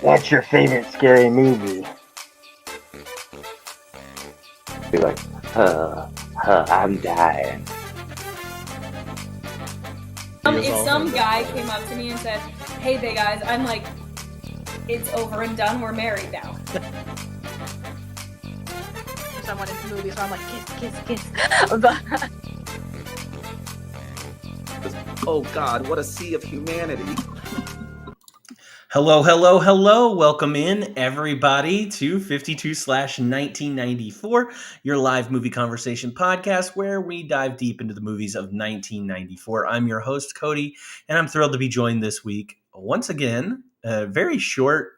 What's your favorite scary movie? Be like, I'm dying. If some guy came up to me and said, "Hey, Big Eyes," I'm like, "It's over and done. We're married now." Someone in the movie, so I'm like, kiss. But oh God, what a sea of humanity. Hello. Welcome in, everybody, to 52/1994, your live movie conversation podcast where we dive deep into the movies of 1994. I'm your host, Cody, and I'm thrilled to be joined this week, once again, a very short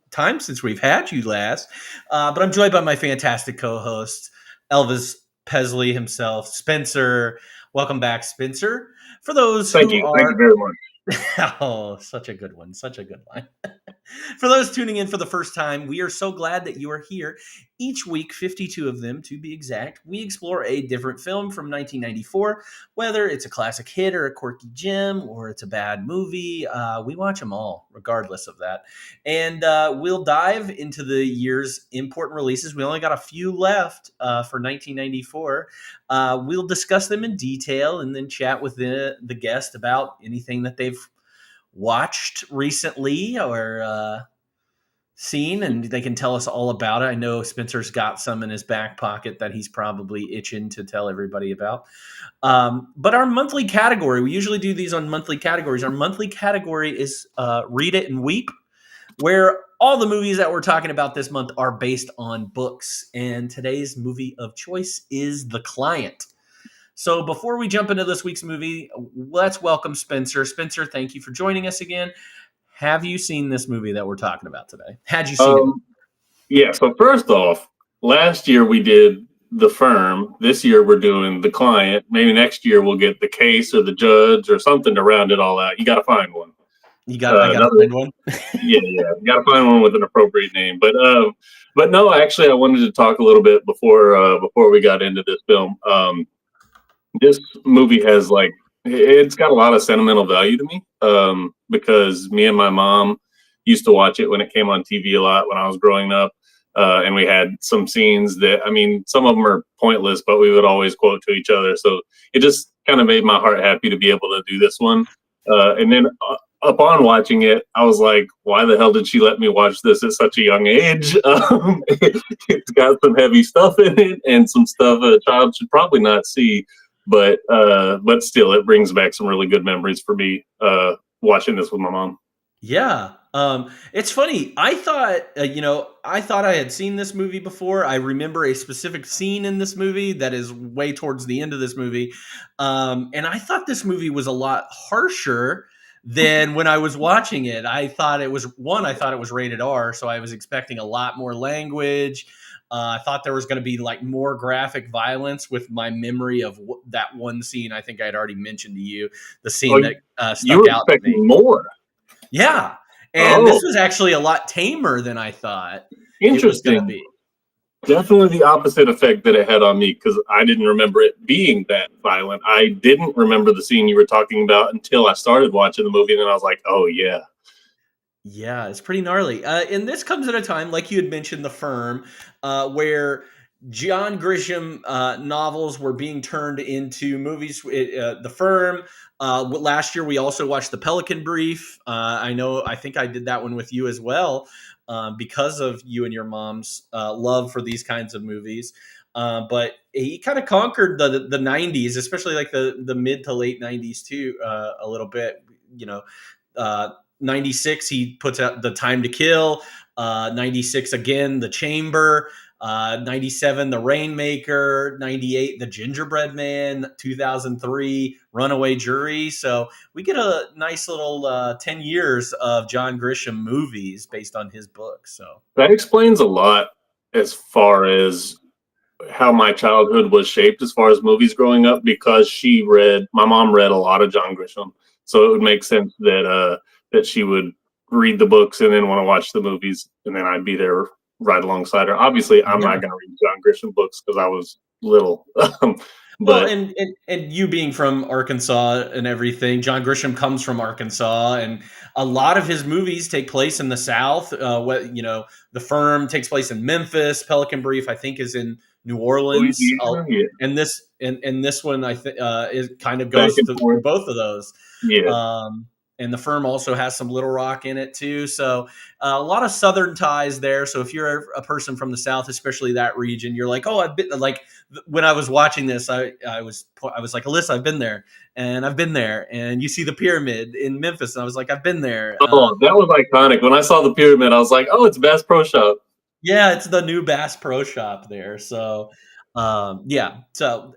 time since we've had you last, but I'm joined by my fantastic co-host, Elvis Pesley himself, Spencer. Welcome back, Spencer. For those Thank you very much. Oh, such a good one. Such a good line. For those tuning in for the first time, we are so glad that you are here. Each week, 52 of them to be exact, we explore a different film from 1994, whether it's a classic hit or a quirky gem or it's a bad movie. We watch them all, regardless of that. And we'll dive into the year's important releases. We only got a few left for 1994. We'll discuss them in detail and then chat with the guest about anything that they've watched recently or seen, and they can tell us all about it. I know Spencer's got some in his back pocket that he's probably itching to tell everybody about. But our monthly category, we usually do these on monthly categories. Our monthly category is Read It and Weep, where all the movies that we're talking about this month are based on books. And today's movie of choice is The Client. So before we jump into this week's movie, let's welcome Spencer. Spencer, thank you for joining us again. Have you seen this movie that we're talking about today? Had you seen it? Yeah, so first off, last year we did The Firm. This year we're doing The Client. Maybe next year we'll get The Case or The Judge or something to round it all out. You got to find one. I got to find one? Yeah. You got to find one with an appropriate name. But no, actually, I wanted to talk a little bit before we got into this film. This movie has it's got a lot of sentimental value to me because me and my mom used to watch it when it came on TV a lot when I was growing up. And we had some scenes that, some of them are pointless, but we would always quote to each other. So it just kind of made my heart happy to be able to do this one. And then upon watching it, I was like, why the hell did she let me watch this at such a young age? It's got some heavy stuff in it and some stuff a child should probably not see. But still, it brings back some really good memories for me watching this with my mom. Yeah. It's funny. I thought I had seen this movie before. I remember a specific scene in this movie that is way towards the end of this movie. And I thought this movie was a lot harsher than when I was watching it. I thought it was rated R, so I was expecting a lot more language. I thought there was going to be more graphic violence with my memory of that one scene. I think I had already mentioned to you the scene that stuck out to me. More. Yeah. And this was actually a lot tamer than I thought it was going to be. Definitely the opposite effect that it had on me because I didn't remember it being that violent. I didn't remember the scene you were talking about until I started watching the movie, and then I was like, oh, yeah. Yeah, it's pretty gnarly. And this comes at a time, like you had mentioned, The Firm, where John Grisham novels were being turned into movies. The Firm. Last year, we also watched The Pelican Brief. I think I did that one with you as well because of you and your mom's love for these kinds of movies. But he kind of conquered the 90s, especially the mid to late 90s too, a little bit, 96, he puts out The Time to Kill. 96 again, The Chamber. 97, The Rainmaker. 98, The Gingerbread Man. 2003, Runaway Jury. So we get a nice little 10 years of John Grisham movies based on his book. So That explains a lot as far as how my childhood was shaped as far as movies growing up, because my mom read a lot of John Grisham. So it would make sense that she would read the books and then want to watch the movies, and then I'd be there right alongside her. Obviously, I'm not going to read John Grisham books because I was little. Well, and you being from Arkansas and everything, John Grisham comes from Arkansas, and a lot of his movies take place in the South. The Firm takes place in Memphis. Pelican Brief, I think, is in New Orleans. And this one, I think, is kind of goes through both of those. Yeah. And The Firm also has some Little Rock in it too. So a lot of Southern ties there. So if you're a person from the South, especially that region, you're like, oh, I've been, like, when I was watching this, I was like, Alyssa, I've been there, and I've been there. And you see the pyramid in Memphis, and I was like, I've been there. Oh, that was iconic. When I saw the pyramid, I was like, oh, it's Bass Pro Shop. Yeah, it's the new Bass Pro Shop there. So, so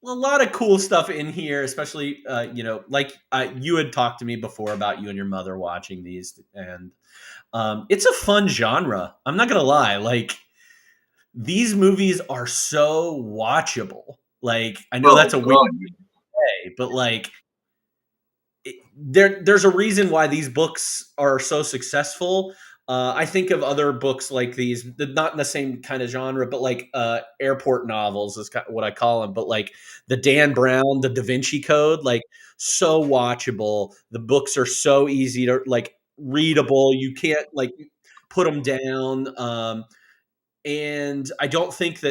a lot of cool stuff in here, especially, you had talked to me before about you and your mother watching these, and it's a fun genre. I'm not going to lie. Like, these movies are so watchable. Like, I know that's a weird thing to say, but like, there's a reason why these books are so successful. I think of other books like these, not in the same kind of genre, but like airport novels is kind of what I call them. But like the Dan Brown, the Da Vinci Code, like, so watchable. The books are so easy to, like, readable. You can't, like, put them down. And I don't think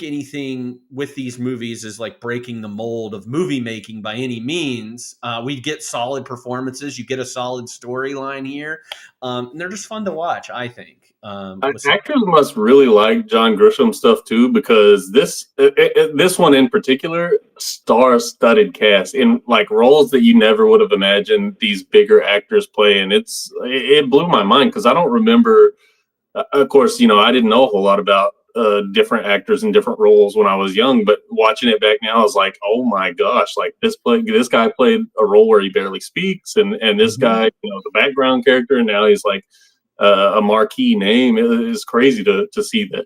anything with these movies is like breaking the mold of movie making by any means. We get solid performances. You get a solid storyline here. And they're just fun to watch, I think. Actors must really like John Grisham stuff too, because this one in particular, star-studded cast in like roles that you never would have imagined these bigger actors play. And it blew my mind because I don't remember. Of course, I didn't know a whole lot about different actors in different roles when I was young, but watching it back now, I was like, oh my gosh, like this guy played a role where he barely speaks, and this guy, the background character, and now he's like a marquee name. It is crazy to see that.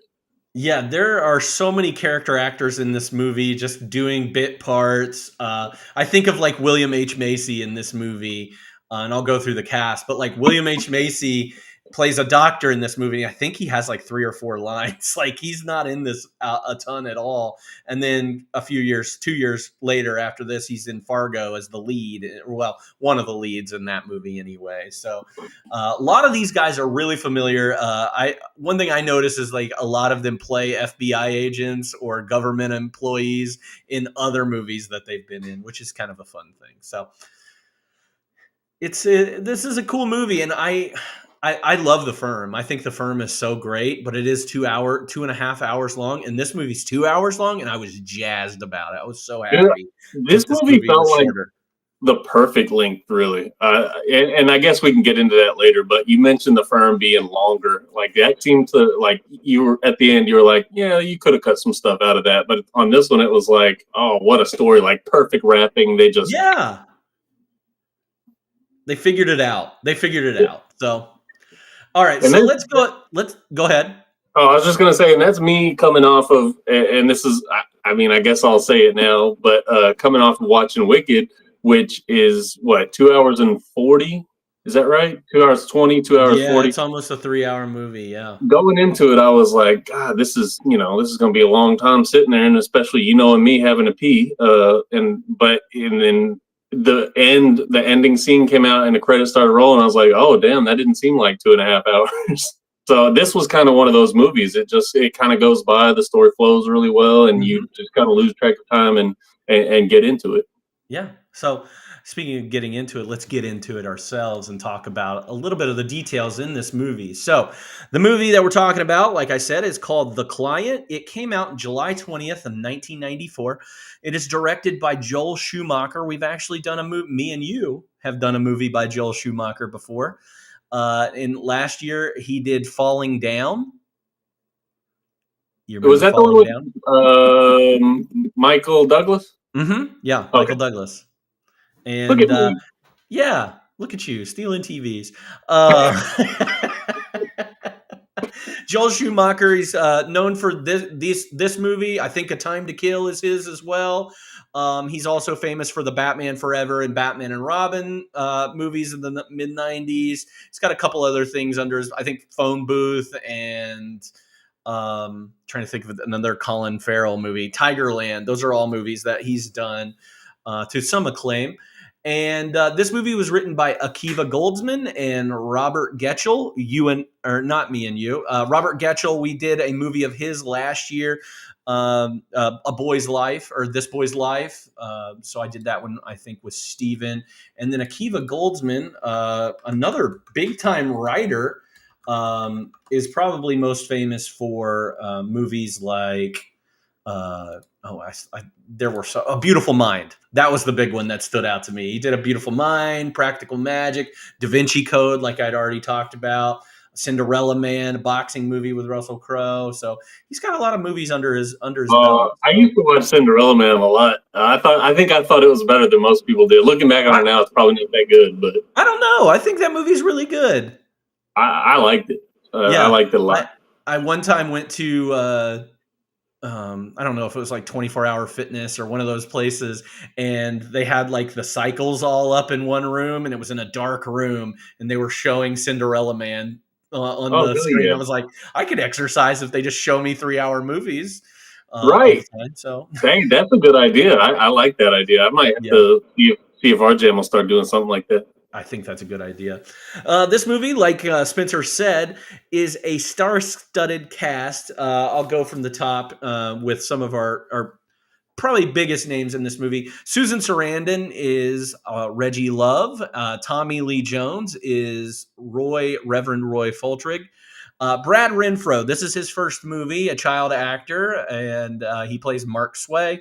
Yeah, there are so many character actors in this movie just doing bit parts. I think of like William H. Macy in this movie, and I'll go through the cast, but like William H. Macy plays a doctor in this movie. I think he has like 3 or 4 lines. Like, he's not in this a ton at all. And then 2 years later after this, he's in Fargo as the lead. Well, one of the leads in that movie anyway. So a lot of these guys are really familiar. One thing I notice is like a lot of them play FBI agents or government employees in other movies that they've been in, which is kind of a fun thing. So this is a cool movie. And I love The Firm. I think The Firm is so great, but it is 2.5 hours long, and this movie's 2 hours long, and I was jazzed about it. I was so happy. This movie felt like the perfect length, really. And I guess we can get into that later, but you mentioned The Firm being longer. Like, that seemed to, like, you were at the end, you were like, yeah, you could have cut some stuff out of that. But on this one, it was like, oh, what a story. Like, perfect wrapping. They figured it out. So, all right, so let's go ahead. Oh, I was just going to say, and that's me coming off of, and this is, I mean, I guess I'll say it now, but coming off of watching Wicked, which is, what, 2 hours and 40? Is that right? 2 hours 20, 2 hours 40? It's almost a 3-hour movie, yeah. Going into it, I was like, God, this is going to be a long time sitting there, and especially, and me having to pee. And then the ending scene came out and the credits started rolling. I was like, oh damn, that didn't seem like 2.5 hours. So this was kind of one of those movies. It kind of goes by, the story flows really well, and you just kind of lose track of time and get into it. Yeah. So speaking of getting into it, let's get into it ourselves and talk about a little bit of the details in this movie. So the movie that we're talking about, like I said, is called The Client. It came out July 20th of 1994. It is directed by Joel Schumacher. We've actually done a movie, me and you have done a movie by Joel Schumacher before. In last year, he did Falling Down. You Was that the Falling one with Michael Douglas? Mm-hmm. Yeah, Okay. Michael Douglas. And Look at me. yeah, look at you stealing TVs. Joel Schumacher, he's known for this movie. I think A Time to Kill is his as well. He's also famous for the Batman Forever and Batman and Robin movies in the mid 90s. He's got a couple other things under his, I think, Phone Booth and trying to think of another Colin Farrell movie, Tigerland. Those are all movies that he's done to some acclaim. And this movie was written by Akiva Goldsman and Robert Getchell. Not me and you. Robert Getchell, we did a movie of his last year, A Boy's Life, or This Boy's Life. So I did that one, I think, with Steven. And then Akiva Goldsman, another big-time writer, is probably most famous for movies like... there were A Beautiful Mind. That was the big one that stood out to me. He did A Beautiful Mind, Practical Magic, Da Vinci Code, like I'd already talked about, Cinderella Man, a boxing movie with Russell Crowe. So he's got a lot of movies under his belt. I used to watch Cinderella Man a lot. I thought it was better than most people did. Looking back on it now, it's probably not that good, but I don't know. I think that movie's really good. I liked it. I liked it a lot. I one time went to I don't know if it was like 24-hour fitness or one of those places, and they had like the cycles all up in one room, and it was in a dark room, and they were showing Cinderella Man on the screen. Yeah. I was like, I could exercise if they just show me 3-hour movies. Right. So dang, that's a good idea. I like that idea. I might have to see if our jam will start doing something like that. I think that's a good idea. This movie, like Spencer said, is a star-studded cast. I'll go from the top with some of our probably biggest names in this movie. Susan Sarandon is Reggie Love. Tommy Lee Jones is Reverend Roy Fultrig. Brad Renfro, this is his first movie, a child actor, and he plays Mark Sway.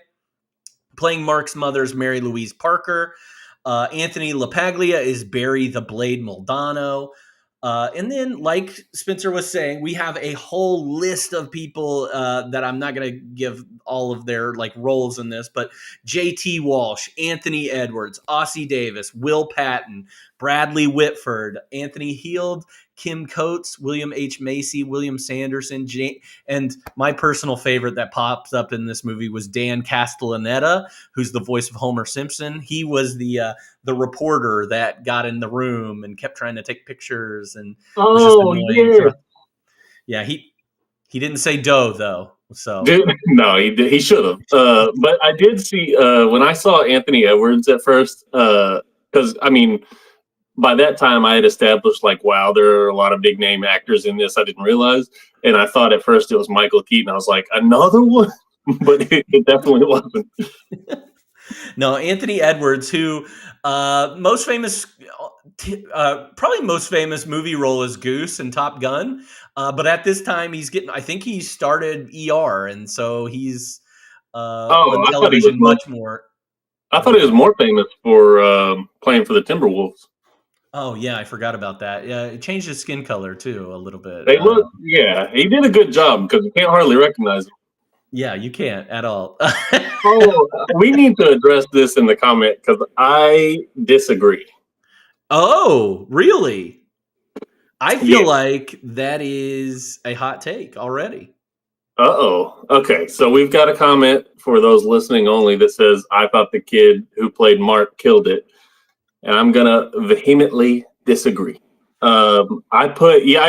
Playing Mark's mother's Mary Louise Parker. Anthony LaPaglia is Barry the Blade Moldano. And then, like Spencer was saying, we have a whole list of people that I'm not going to give all of their like roles in this, but J.T. Walsh, Anthony Edwards, Ossie Davis, Will Patton, Bradley Whitford, Anthony Heald, Kim Coates, William H. Macy, William Sanderson, and my personal favorite that pops up in this movie was Dan Castellaneta, who's the voice of Homer Simpson. He was the reporter that got in the room and kept trying to take pictures and was just annoying. Yeah, he didn't say dough though. So no, he should have. But I did see when I saw Anthony Edwards at first, because I mean, by that time I had established like, wow, there are a lot of big name actors in this. I didn't realize, and I thought at first it was Michael Keaton. I was like, another one, but it definitely wasn't. No, Anthony Edwards, who probably most famous movie role is Goose in Top Gun. But at this time I think he started ER. And so he's on television much more. I thought he was more famous for playing for the Timberwolves. Oh yeah, I forgot about that. Yeah, he changed his skin color too a little bit. He did a good job because you can't hardly recognize him. Yeah, you can't at all. We need to address this in the comment because I disagree. Oh, really? I feel like that is a hot take already. Okay, so we've got a comment for those listening only that says, I thought the kid who played Mark killed it. And I'm going to vehemently disagree. I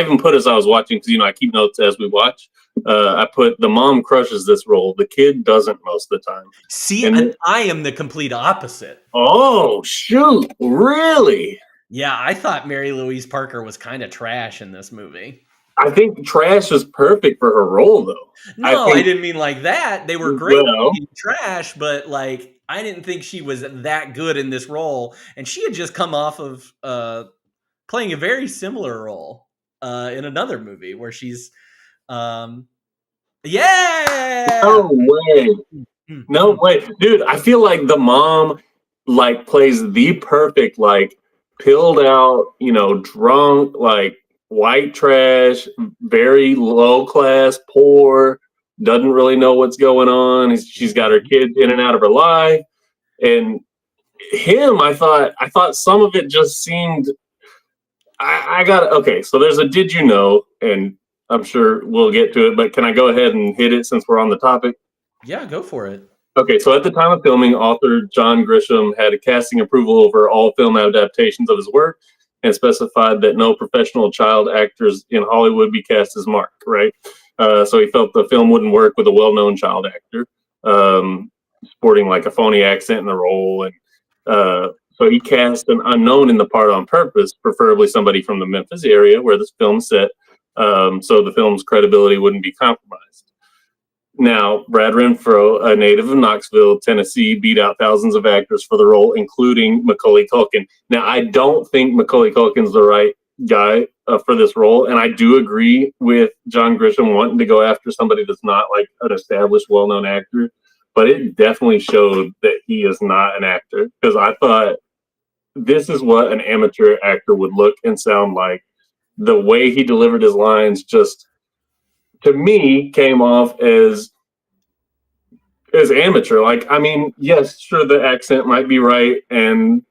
even put as I was watching, because, I keep notes as we watch. I put the mom crushes this role. The kid doesn't most of the time. See, and I am the complete opposite. Oh, shoot. Really? Yeah, I thought Mary Louise Parker was kind of trash in this movie. I think trash is perfect for her role, though. No, I didn't mean like that. They were great trash, but like I didn't think she was that good in this role. And she had just come off of playing a very similar role in another movie where she's No way. Dude, I feel like the mom like plays the perfect like pilled out, drunk, like white trash, very low class, poor, doesn't really know what's going on. She's got her kids in and out of her life. And him, I thought some of it just seemed I got okay, so there's a did you know, and I'm sure we'll get to it, but can I go ahead and hit it since we're on the topic? Yeah, go for it. Okay, so at the time of filming, author John Grisham had a casting approval over all film adaptations of his work and specified that no professional child actors in Hollywood be cast as Mark, right? So he felt the film wouldn't work with a well-known child actor, sporting like a phony accent in the role. And so he cast an unknown in the part on purpose, preferably somebody from the Memphis area where this film's set, so the film's credibility wouldn't be compromised. Now, Brad Renfro, a native of Knoxville, Tennessee, beat out thousands of actors for the role, including Macaulay Culkin. Now, I don't think Macaulay Culkin's the right guy for this role, and I do agree with John Grisham wanting to go after somebody that's not like an established, well-known actor, but it definitely showed that he is not an actor, because I thought this is what an amateur actor would look and sound like. The way he delivered his lines just, to me, came off as amateur. Like, I mean, yes, sure, the accent might be right, and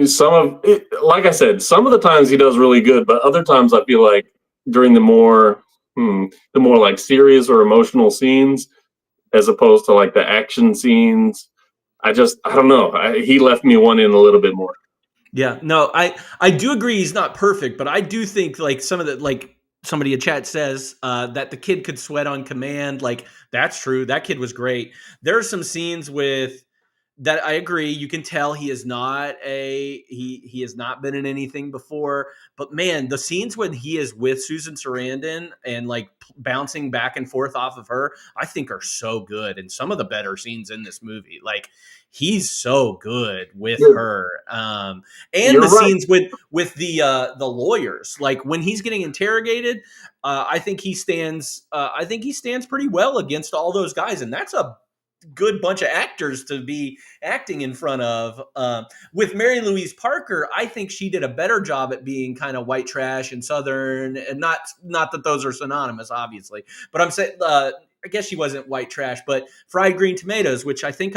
some of it, like I said, some of the times he does really good, but other times I feel like during the more like serious or emotional scenes, as opposed to like the action scenes, I don't know. He left me wanting a little bit more. Yeah, no, I do agree he's not perfect, but I do think like some of the, like somebody in chat says that the kid could sweat on command. Like, that's true. That kid was great. There are some scenes with that I agree. You can tell he is not he has not been in anything before. But man, the scenes when he is with Susan Sarandon and like bouncing back and forth off of her, I think are so good. And some of the better scenes in this movie, like he's so good with her. And You're the right. scenes with the lawyers, like when he's getting interrogated, I think he stands pretty well against all those guys, and that's a good bunch of actors to be acting in front of. With Mary Louise Parker, I think she did a better job at being kind of white trash and Southern, and not that those are synonymous, obviously. But I'm saying, I guess she wasn't white trash, but Fried Green Tomatoes, which I think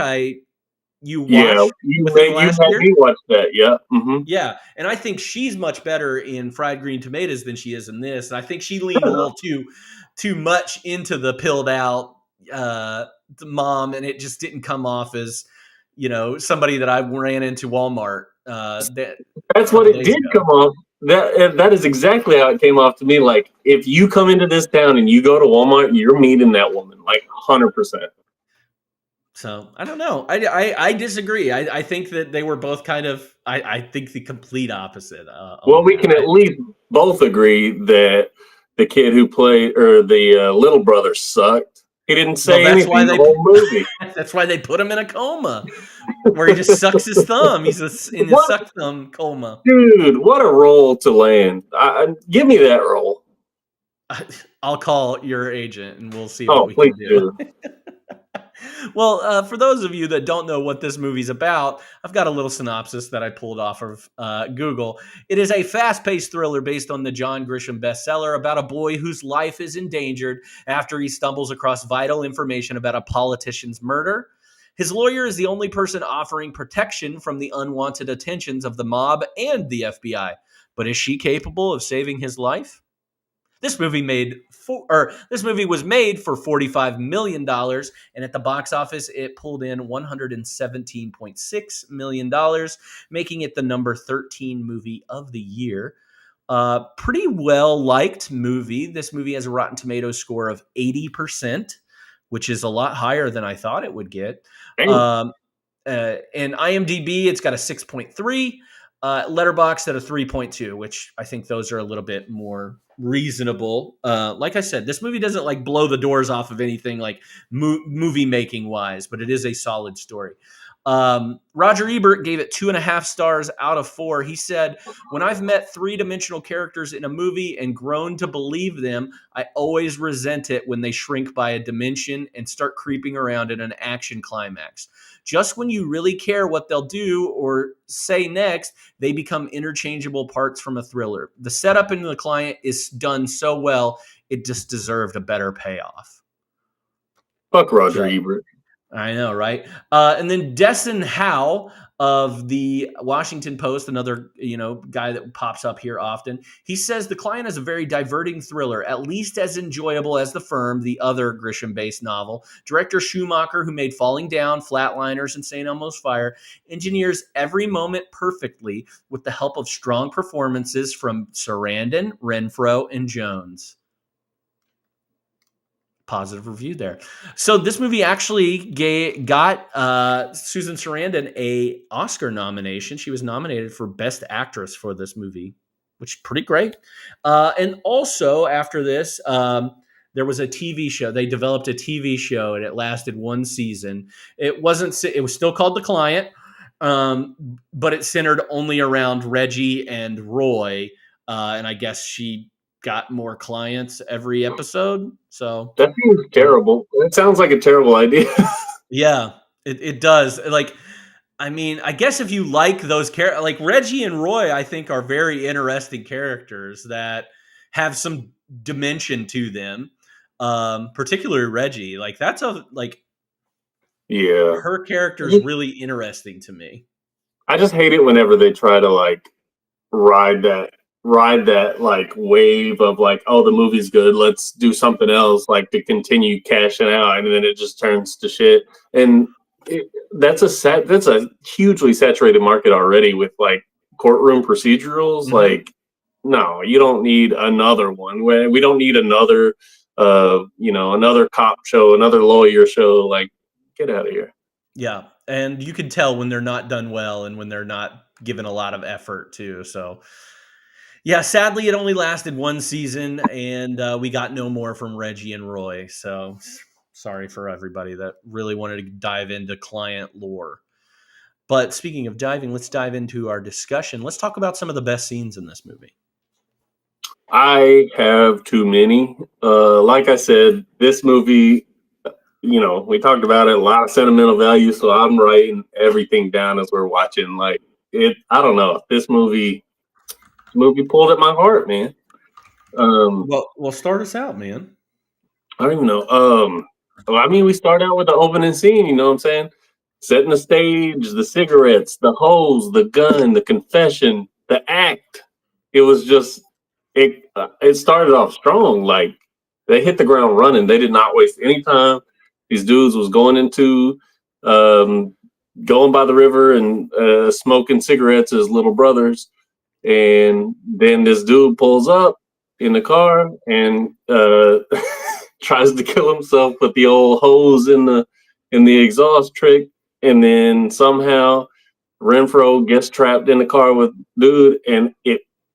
you watched within the last year. Me watch that, yeah. Mm-hmm. Yeah, and I think she's much better in Fried Green Tomatoes than she is in this. And I think she leaned a little too much into the pilled out mom, and it just didn't come off as, somebody that I ran into Walmart. That's what it did come off. That is exactly how it came off to me. Like, if you come into this town and you go to Walmart, you're meeting that woman, like 100%. So I don't know. I disagree. I think that they were both kind of, I think the complete opposite. Well, we can at least both agree that the kid who played, or the little brother, sucked. He didn't say anything the whole movie. That's why they put him in a coma, where he just sucks his thumb. He's in his suck thumb coma. Dude, what a role to land. Give me that role. I'll call your agent and we'll see what we can do. Well, for those of you that don't know what this movie's about, I've got a little synopsis that I pulled off of Google. It is a fast-paced thriller based on the John Grisham bestseller about a boy whose life is endangered after he stumbles across vital information about a politician's murder. His lawyer is the only person offering protection from the unwanted attentions of the mob and the FBI. But is she capable of saving his life? This movie was made for $45 million, and at the box office, it pulled in $117.6 million, making it the number 13 movie of the year. Pretty well-liked movie. This movie has a Rotten Tomatoes score of 80%, which is a lot higher than I thought it would get. And IMDb, it's got a 6.3. Letterboxd at a 3.2, which I think those are a little bit more reasonable. Like I said, this movie doesn't like blow the doors off of anything like movie making wise, but it is a solid story. Roger Ebert gave it 2.5 stars out of 4. He said, "When I've met three-dimensional characters in a movie and grown to believe them, I always resent it when they shrink by a dimension and start creeping around in an action climax. Just when you really care what they'll do or say next, they become interchangeable parts from a thriller. The setup into the client is done so well, it just deserved a better payoff." Fuck Roger So- Ebert. I know, right? And then Desson Howe of the Washington Post, another guy that pops up here often, he says the client is a very diverting thriller, at least as enjoyable as The Firm, the other Grisham-based novel. Director Schumacher, who made Falling Down, Flatliners, and St. Elmo's Fire, engineers every moment perfectly with the help of strong performances from Sarandon, Renfro, and Jones. Positive review there. So this movie actually got Susan Sarandon a Oscar nomination. She was nominated for Best Actress for this movie, which is pretty great. And also after this, there was a TV show. They developed a TV show, and it lasted 1 season. It was still called The Client, but it centered only around Reggie and Roy. And I guess she got more clients every episode. So That seems terrible. That sounds like a terrible idea. yeah, it does. Like, I mean, I guess if you like those characters, like Reggie and Roy, I think are very interesting characters that have some dimension to them. Particularly Reggie. Like that's Yeah. her character is really interesting to me. I just hate it whenever they try to like ride that like wave of like, oh, the movie's good, let's do something else, like to continue cashing out, and then it just turns to shit. And that's a hugely saturated market already with like courtroom procedurals. Mm-hmm. Like, no, you don't need another one. We don't need another another cop show, another lawyer show. Like, get out of here. Yeah, and you can tell when they're not done well and when they're not given a lot of effort too. So yeah, sadly, it only lasted 1 season, and we got no more from Reggie and Roy. So sorry for everybody that really wanted to dive into client lore. But speaking of diving, let's dive into our discussion. Let's talk about some of the best scenes in this movie. I have too many. Like I said, this movie, we talked about it, a lot of sentimental value, so I'm writing everything down as we're watching. Like, I don't know. This movie pulled at my heart, man. Well, start us out, man. I don't even know. We start out with the opening scene, you know what I'm saying? Setting the stage, the cigarettes, the hose, the gun, the confession, the act. It was just, it started off strong. Like, they hit the ground running. They did not waste any time. These dudes was going by the river and smoking cigarettes as little brothers. And then this dude pulls up in the car and tries to kill himself with the old hose in the exhaust trick. And then somehow Renfro gets trapped in the car with dude. And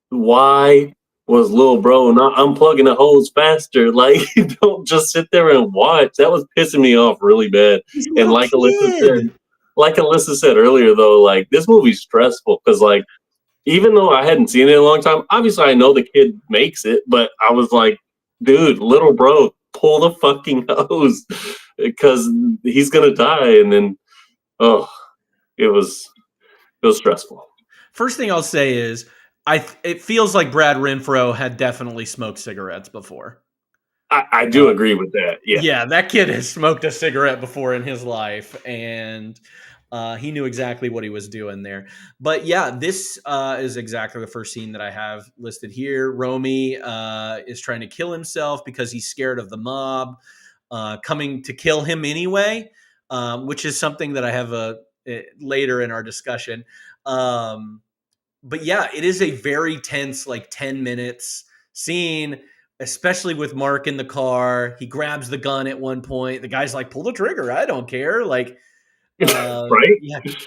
why was little bro not unplugging the hose faster? Like, don't just sit there and watch. That was pissing me off really bad. And like Alyssa said earlier, though, like, this movie's stressful because, like, even though I hadn't seen it in a long time, obviously I know the kid makes it, but I was like, dude, little bro, pull the fucking hose because he's gonna die. And then, it was stressful. First thing I'll say is, it feels like Brad Renfro had definitely smoked cigarettes before. I do agree with that. Yeah. Yeah, that kid has smoked a cigarette before in his life, and he knew exactly what he was doing there. But yeah, this is exactly the first scene that I have listed here. Romy is trying to kill himself because he's scared of the mob coming to kill him anyway, which is something that I have later in our discussion. But yeah, it is a very tense, like 10 minutes scene, especially with Mark in the car. He grabs the gun at one point. The guy's like, pull the trigger. I don't care. Like, right?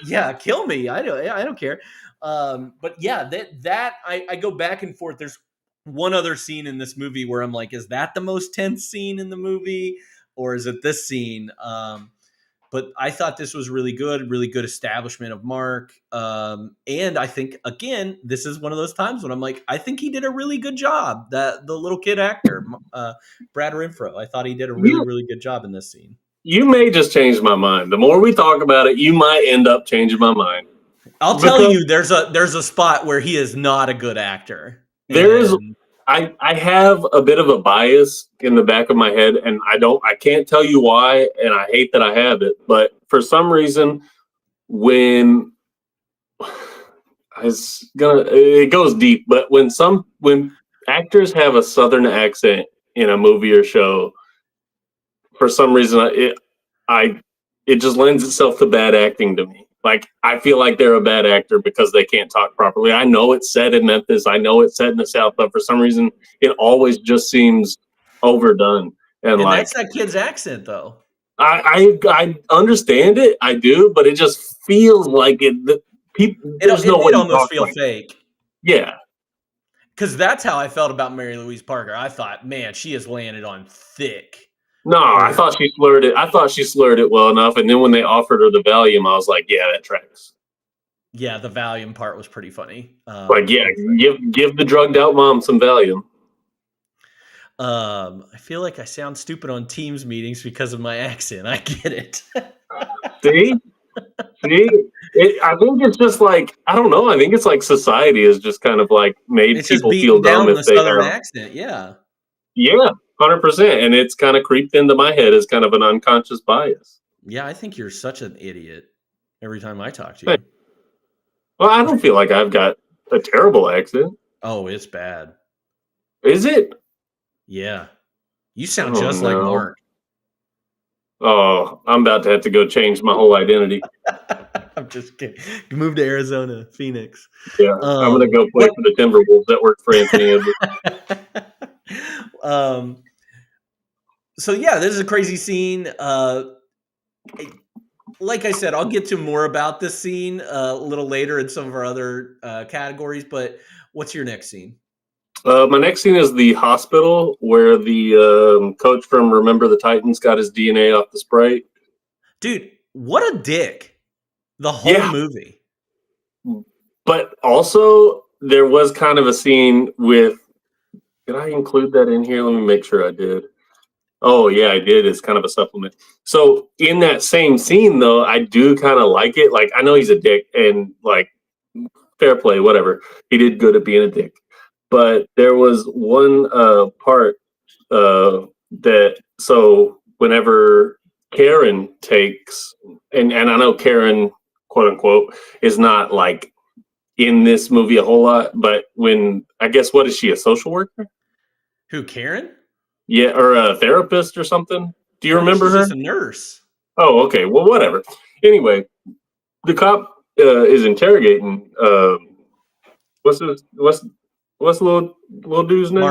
Yeah, kill me. I don't care. But yeah, that I go back and forth. There's one other scene in this movie where I'm like, is that the most tense scene in the movie, or is it this scene? But But I thought this was really good establishment of Mark. And I think, again, this is one of those times when I'm like, I think he did a really good job. The little kid actor, Brad Renfro, I thought he did a really good job in this scene. You may just change my mind. The more we talk about it, you might end up changing my mind. I'll tell you, there's a spot where he is not a good actor. I have a bit of a bias in the back of my head, and I can't tell you why, and I hate that I have it, but for some reason, when it goes deep, but when actors have a Southern accent in a movie or show, for some reason, it just lends itself to bad acting to me. Like, I feel like they're a bad actor because they can't talk properly. I know it's set in Memphis. I know it's set in the South, but for some reason, it always just seems overdone. And like, that's that kid's accent, though. I understand it. I do, but it just feels like it. There's no way. It almost feel fake. Yeah. Because that's how I felt about Mary Louise Parker. I thought, man, she has landed on thick. No, I thought she slurred it. I thought she slurred it well enough. And then when they offered her the Valium, I was like, yeah, that tracks. Yeah, the Valium part was pretty funny. Give the drugged out mom some Valium. I feel like I sound stupid on Teams meetings because of my accent. I get it. See? I think it's just like, I don't know. I think it's like society has just kind of like made people feel dumb if they have accent. Yeah. Yeah. 100%, and it's kind of creeped into my head as kind of an unconscious bias. Yeah, I think you're such an idiot every time I talk to you. Hey. Well, I don't feel like I've got a terrible accent. Oh, it's bad. Is it? Yeah. You sound just like Mark. Oh, I'm about to have to go change my whole identity. I'm just kidding. Move to Arizona, Phoenix. Yeah, I'm going to go play for the Timberwolves. That worked for Anthony Edwards. So yeah, this is a crazy scene. Like I said, I'll get to more about this scene a little later in some of our other categories, but what's your next scene? My next scene is the hospital where the coach from Remember the Titans got his DNA off the Sprite. Dude, what a dick. The whole movie. But also, there was kind of a scene with, did I include that in here? Let me make sure I did. Oh, yeah, I did. It's kind of a supplement. So in that same scene, though, I do kind of like it. Like, I know he's a dick and, like, fair play, whatever. He did good at being a dick. But there was one part that, so whenever Karen takes, and I know Karen, quote unquote, is not like in this movie a whole lot, but when, I guess, what is she, a social worker? Who, Karen? Yeah, or a therapist or something. Do you remember her? She's a nurse. Oh, okay. Well, whatever. Anyway, the cop is interrogating. What's the little dude's name?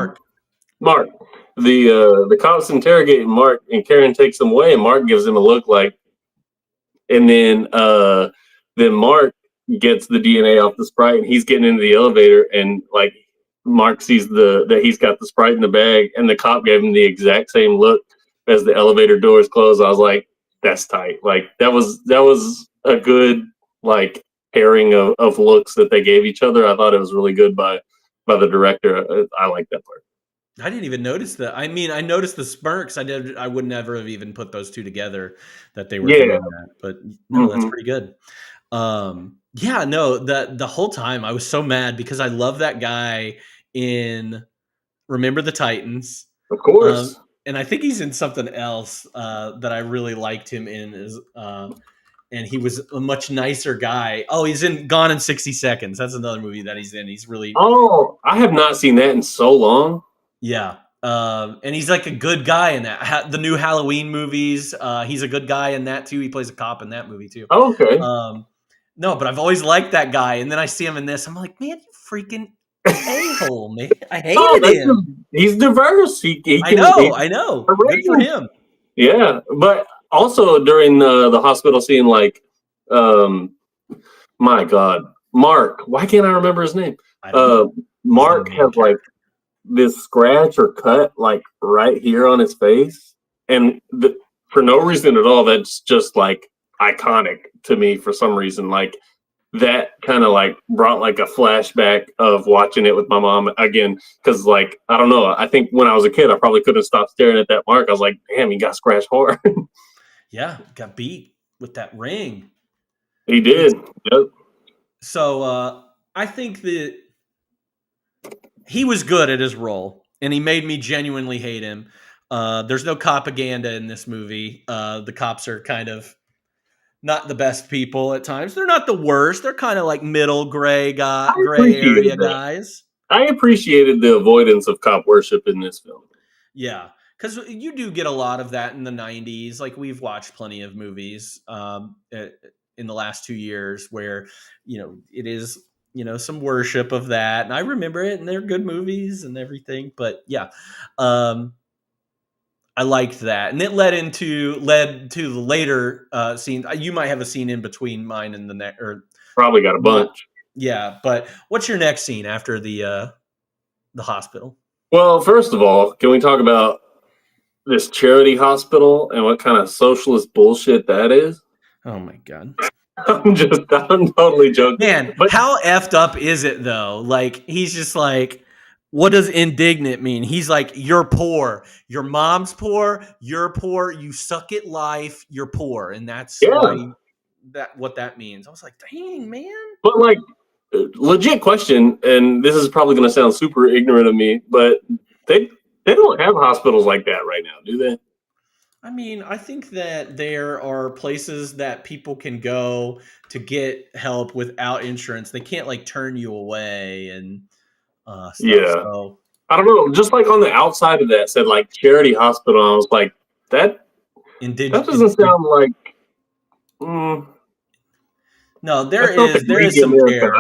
Mark. The cop's interrogating Mark, and Karen takes him away, and Mark gives him a look like, and then Mark gets the DNA off the Sprite, and he's getting into the elevator, and like Mark sees that he's got the Sprite in the bag, and the cop gave him the exact same look as the elevator doors closed. I was like, that's tight. Like that was a good like pairing of looks that they gave each other. I thought it was really good by the director. I like that part. I didn't even notice that. I mean, I noticed the smirks. I would never have even put those two together that they were doing that. But no, that's pretty good. Yeah, no, the whole time I was so mad because I love that guy in Remember the Titans. Of course. And I think he's in something else that I really liked him in is and he was a much nicer guy. Oh, he's in Gone in 60 Seconds. That's another movie that he's in. He's really Oh, I have not seen that in so long. Yeah. And he's like a good guy in that. The new Halloween movies, he's a good guy in that too. He plays a cop in that movie too. Oh, okay. No, but I've always liked that guy. And then I see him in this. I'm like, man, you freaking a-hole, man. I hated him. He's diverse. I know. Good for him. Yeah. But also during the hospital scene, like, my God, Mark. Why can't I remember his name? Mark has like this scratch or cut like right here on his face. And for no reason at all, that's just like iconic to me for some reason. Like that kind of like brought like a flashback of watching it with my mom again. Cause like, I don't know. I think when I was a kid, I probably couldn't stop staring at that mark. I was like, damn, he got scratched hard. Yeah, got beat with that ring. He did. Yep. So I think that he was good at his role, and he made me genuinely hate him. There's no propaganda in this movie. The cops are kind of not the best people at times. They're not the worst. They're kind of like middle gray area guys. I appreciated the avoidance of cop worship in this film. Yeah, because you do get a lot of that in the 90s. Like we've watched plenty of movies in the last 2 years where, it is, some worship of that. And I remember it, and they're good movies and everything. But yeah, I liked that. And it led to the later scene. You might have a scene in between mine and the next. Probably got a bunch. Yeah, but what's your next scene after the hospital? Well, first of all, can we talk about this charity hospital and what kind of socialist bullshit that is? Oh my God. I'm totally joking. Man, but how effed up is it though? Like, he's just like, what does indignant mean? He's like, you're poor. Your mom's poor. You're poor. You suck at life. You're poor. And that's what that means. I was like, dang, man. But like, legit question, and this is probably going to sound super ignorant of me, but they don't have hospitals like that right now, do they? I mean, I think that there are places that people can go to get help without insurance. They can't like turn you away and stuff. Yeah. So. I don't know. Just like on the outside of that said like charity hospital. I was like, that doesn't sound like. No, there is some care.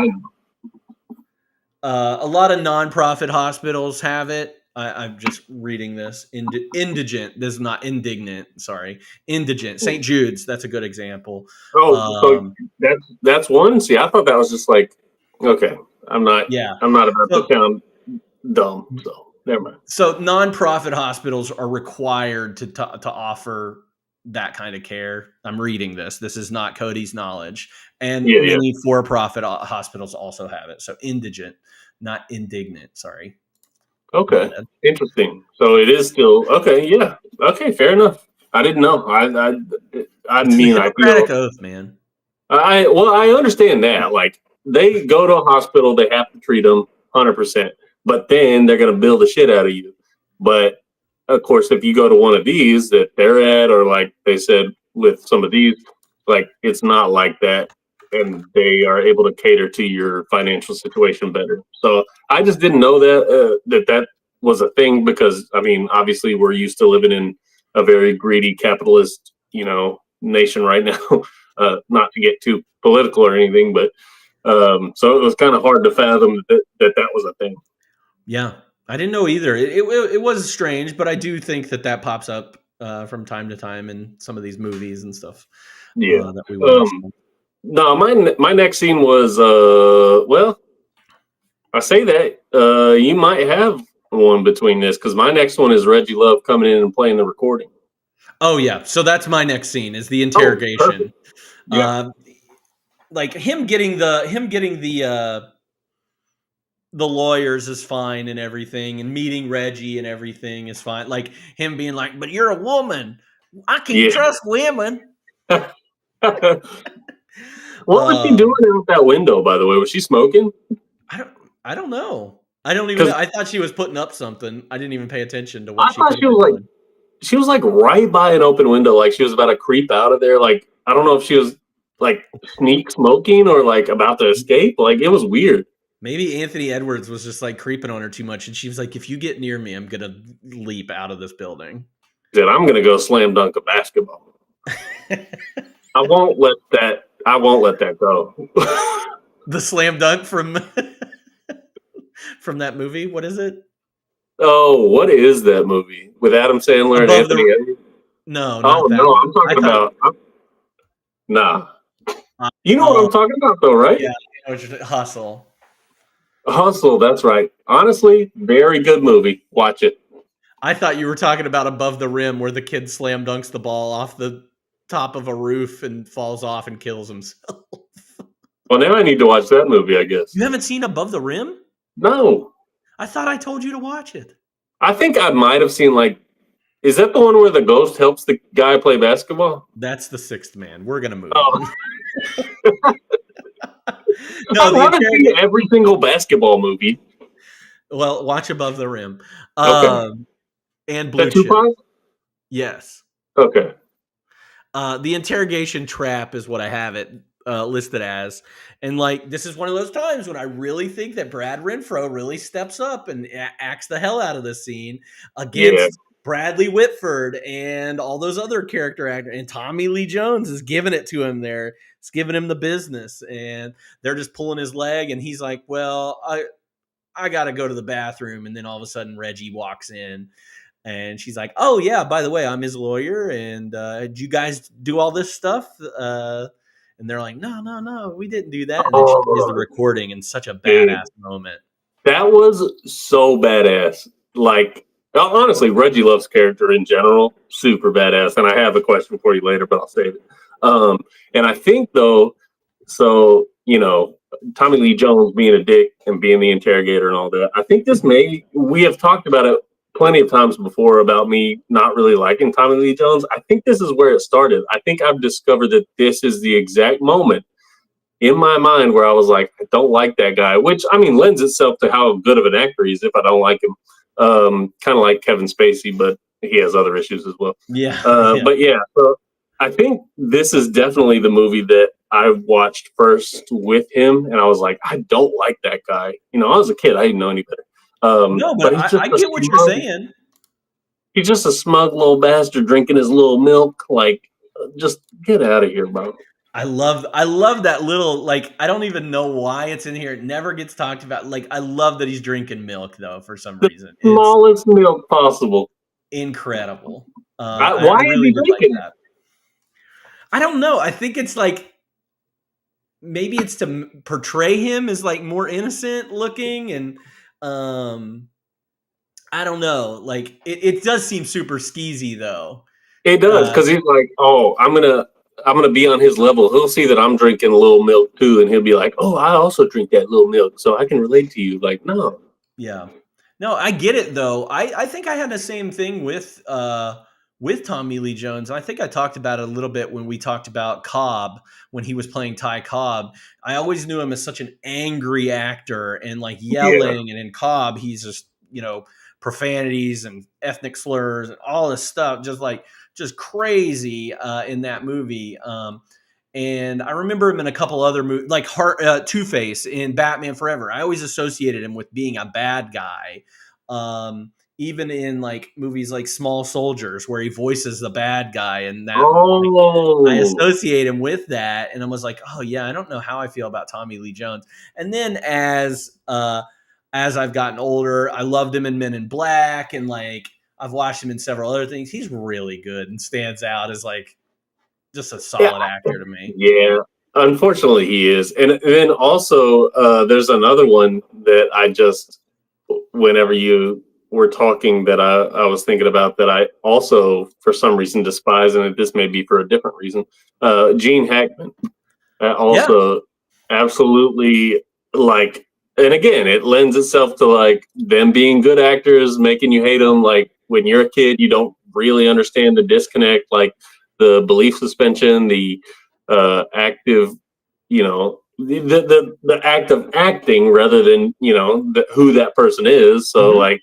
A lot of nonprofit hospitals have it. I'm just reading this. Indigent. This is not indignant. Sorry, indigent. St. Jude's. That's a good example. So that's one. See, I thought that was just like, okay, I'm not about to sound dumb. So never mind. So nonprofit hospitals are required to offer that kind of care. I'm reading this. This is not Cody's knowledge. And many for-profit hospitals also have it. So indigent, not indignant. Sorry. Okay. Interesting. So it is still okay. Yeah. Okay. Fair enough. I didn't know. I mean, I feel oath, man. I understand that. Like they go to a hospital, they have to treat them 100%, but then they're going to bill the shit out of you. But of course, if you go to one of these that they're at, or like they said with some of these, like it's not like that, and they are able to cater to your financial situation better. So I just didn't know that that was a thing because I mean, obviously we're used to living in a very greedy capitalist, nation right now. Not to get too political or anything, but so it was kind of hard to fathom that was a thing. Yeah. I didn't know either. It was strange, but I do think that pops up from time to time in some of these movies and stuff. Yeah. That we watch. No, my next scene was I say that you might have one between this because my next one is Reggie Love coming in and playing the recording. Oh yeah, so that's my next scene is the interrogation. Like him getting the lawyers is fine and everything, and meeting Reggie and everything is fine. Like him being like, "But you're a woman. I can't trust women." What was she doing out that window? By the way, was she smoking? I don't know. I don't even. I thought she was putting up something. I didn't even pay attention to what she was doing. She was like right by an open window, like she was about to creep out of there. Like I don't know if she was like sneak smoking or like about to escape. Like it was weird. Maybe Anthony Edwards was just like creeping on her too much, and she was like, "If you get near me, I'm gonna leap out of this building." She said, "I'm gonna go slam dunk a basketball." I won't let that go. The slam dunk from that movie. What is it? Oh, what is that movie with Adam Sandler and Anthony Edwards? No. I'm talking about. Nah. You know what I'm talking about, though, right? Yeah. Hustle. Hustle. That's right. Honestly, very good movie. Watch it. I thought you were talking about Above the Rim, where the kid slam dunks the ball off the top of a roof and falls off and kills himself. Well, now I need to watch that movie, I guess. You haven't seen Above the Rim? No. I thought I told you to watch it. I think I might have seen, like, is that the one where the ghost helps the guy play basketball? That's The Sixth Man. We're gonna move Oh. on. I want to see every single basketball movie. Well, watch Above the Rim. Okay. And Blue That Chip. Tupac? Yes. Okay. The Interrogation Trap is what I have it listed as. And like, this is one of those times when I really think that Brad Renfro really steps up and acts the hell out of this scene against Bradley Whitford and all those other character actors. And Tommy Lee Jones is giving it to him there. It's giving him the business. And they're just pulling his leg. And he's like, well, I got to go to the bathroom. And then all of a sudden Reggie walks in. And she's like, oh, yeah, by the way, I'm his lawyer. And did you guys do all this stuff? And they're like, no, we didn't do that. And then she plays the recording in such a badass moment. That was so badass. Like, honestly, Reggie Love's character in general, super badass. And I have a question for you later, but I'll save it. And I think, though, so, you know, Tommy Lee Jones being a dick and being the interrogator and all that, I think we have talked about it plenty of times before about me not really liking Tommy Lee Jones. I think this is where it started. I think I've discovered that this is the exact moment in my mind where I was like, I don't like that guy, which, I mean, lends itself to how good of an actor he is if I don't like him. Kind of like Kevin Spacey, but he has other issues as well. Yeah. But yeah, so I think this is definitely the movie that I watched first with him, and I was like, I don't like that guy. You know, I was a kid. I didn't know any better. No, but I get what you're saying. He's just a smug little bastard drinking his little milk. Like, just get out of here, bro. I love that little, like, I don't even know why it's in here. It never gets talked about. Like, I love that he's drinking milk, though, for some reason. The smallest milk possible. Incredible. Why is he drinking that? I don't know. I think it's like, maybe it's to portray him as like more innocent looking, and I don't know. Like, it does seem super skeezy, though. It does, because he's like, oh, I'm gonna be on his level. He'll see that I'm drinking a little milk too, and he'll be like, oh, I also drink that little milk, so I can relate to you. Like, no. Yeah. No, I get it though. I think I had the same thing with Tommy Lee Jones. I think I talked about it a little bit when we talked about Cobb, when he was playing Ty Cobb. I always knew him as such an angry actor and like yelling. And in Cobb, he's just, you know, profanities and ethnic slurs and all this stuff, just crazy in that movie. And I remember him in a couple other movies, like Two-Face in Batman Forever. I always associated him with being a bad guy. Even in like movies like Small Soldiers, where he voices the bad guy, and that I associate him with that. And I was like, oh yeah, I don't know how I feel about Tommy Lee Jones. And then as I've gotten older, I loved him in Men in Black, and like I've watched him in several other things. He's really good and stands out as like just a solid actor to me. Yeah, unfortunately he is. And then also there's another one that I just, whenever you were talking, that I was thinking about, that I also for some reason despise, and this may be for a different reason. Gene Hackman. Also absolutely, like, and again, it lends itself to like them being good actors, making you hate them. Like when you're a kid, you don't really understand the disconnect, like the belief suspension, the active, you know, the act of acting rather than, you know, who that person is. So like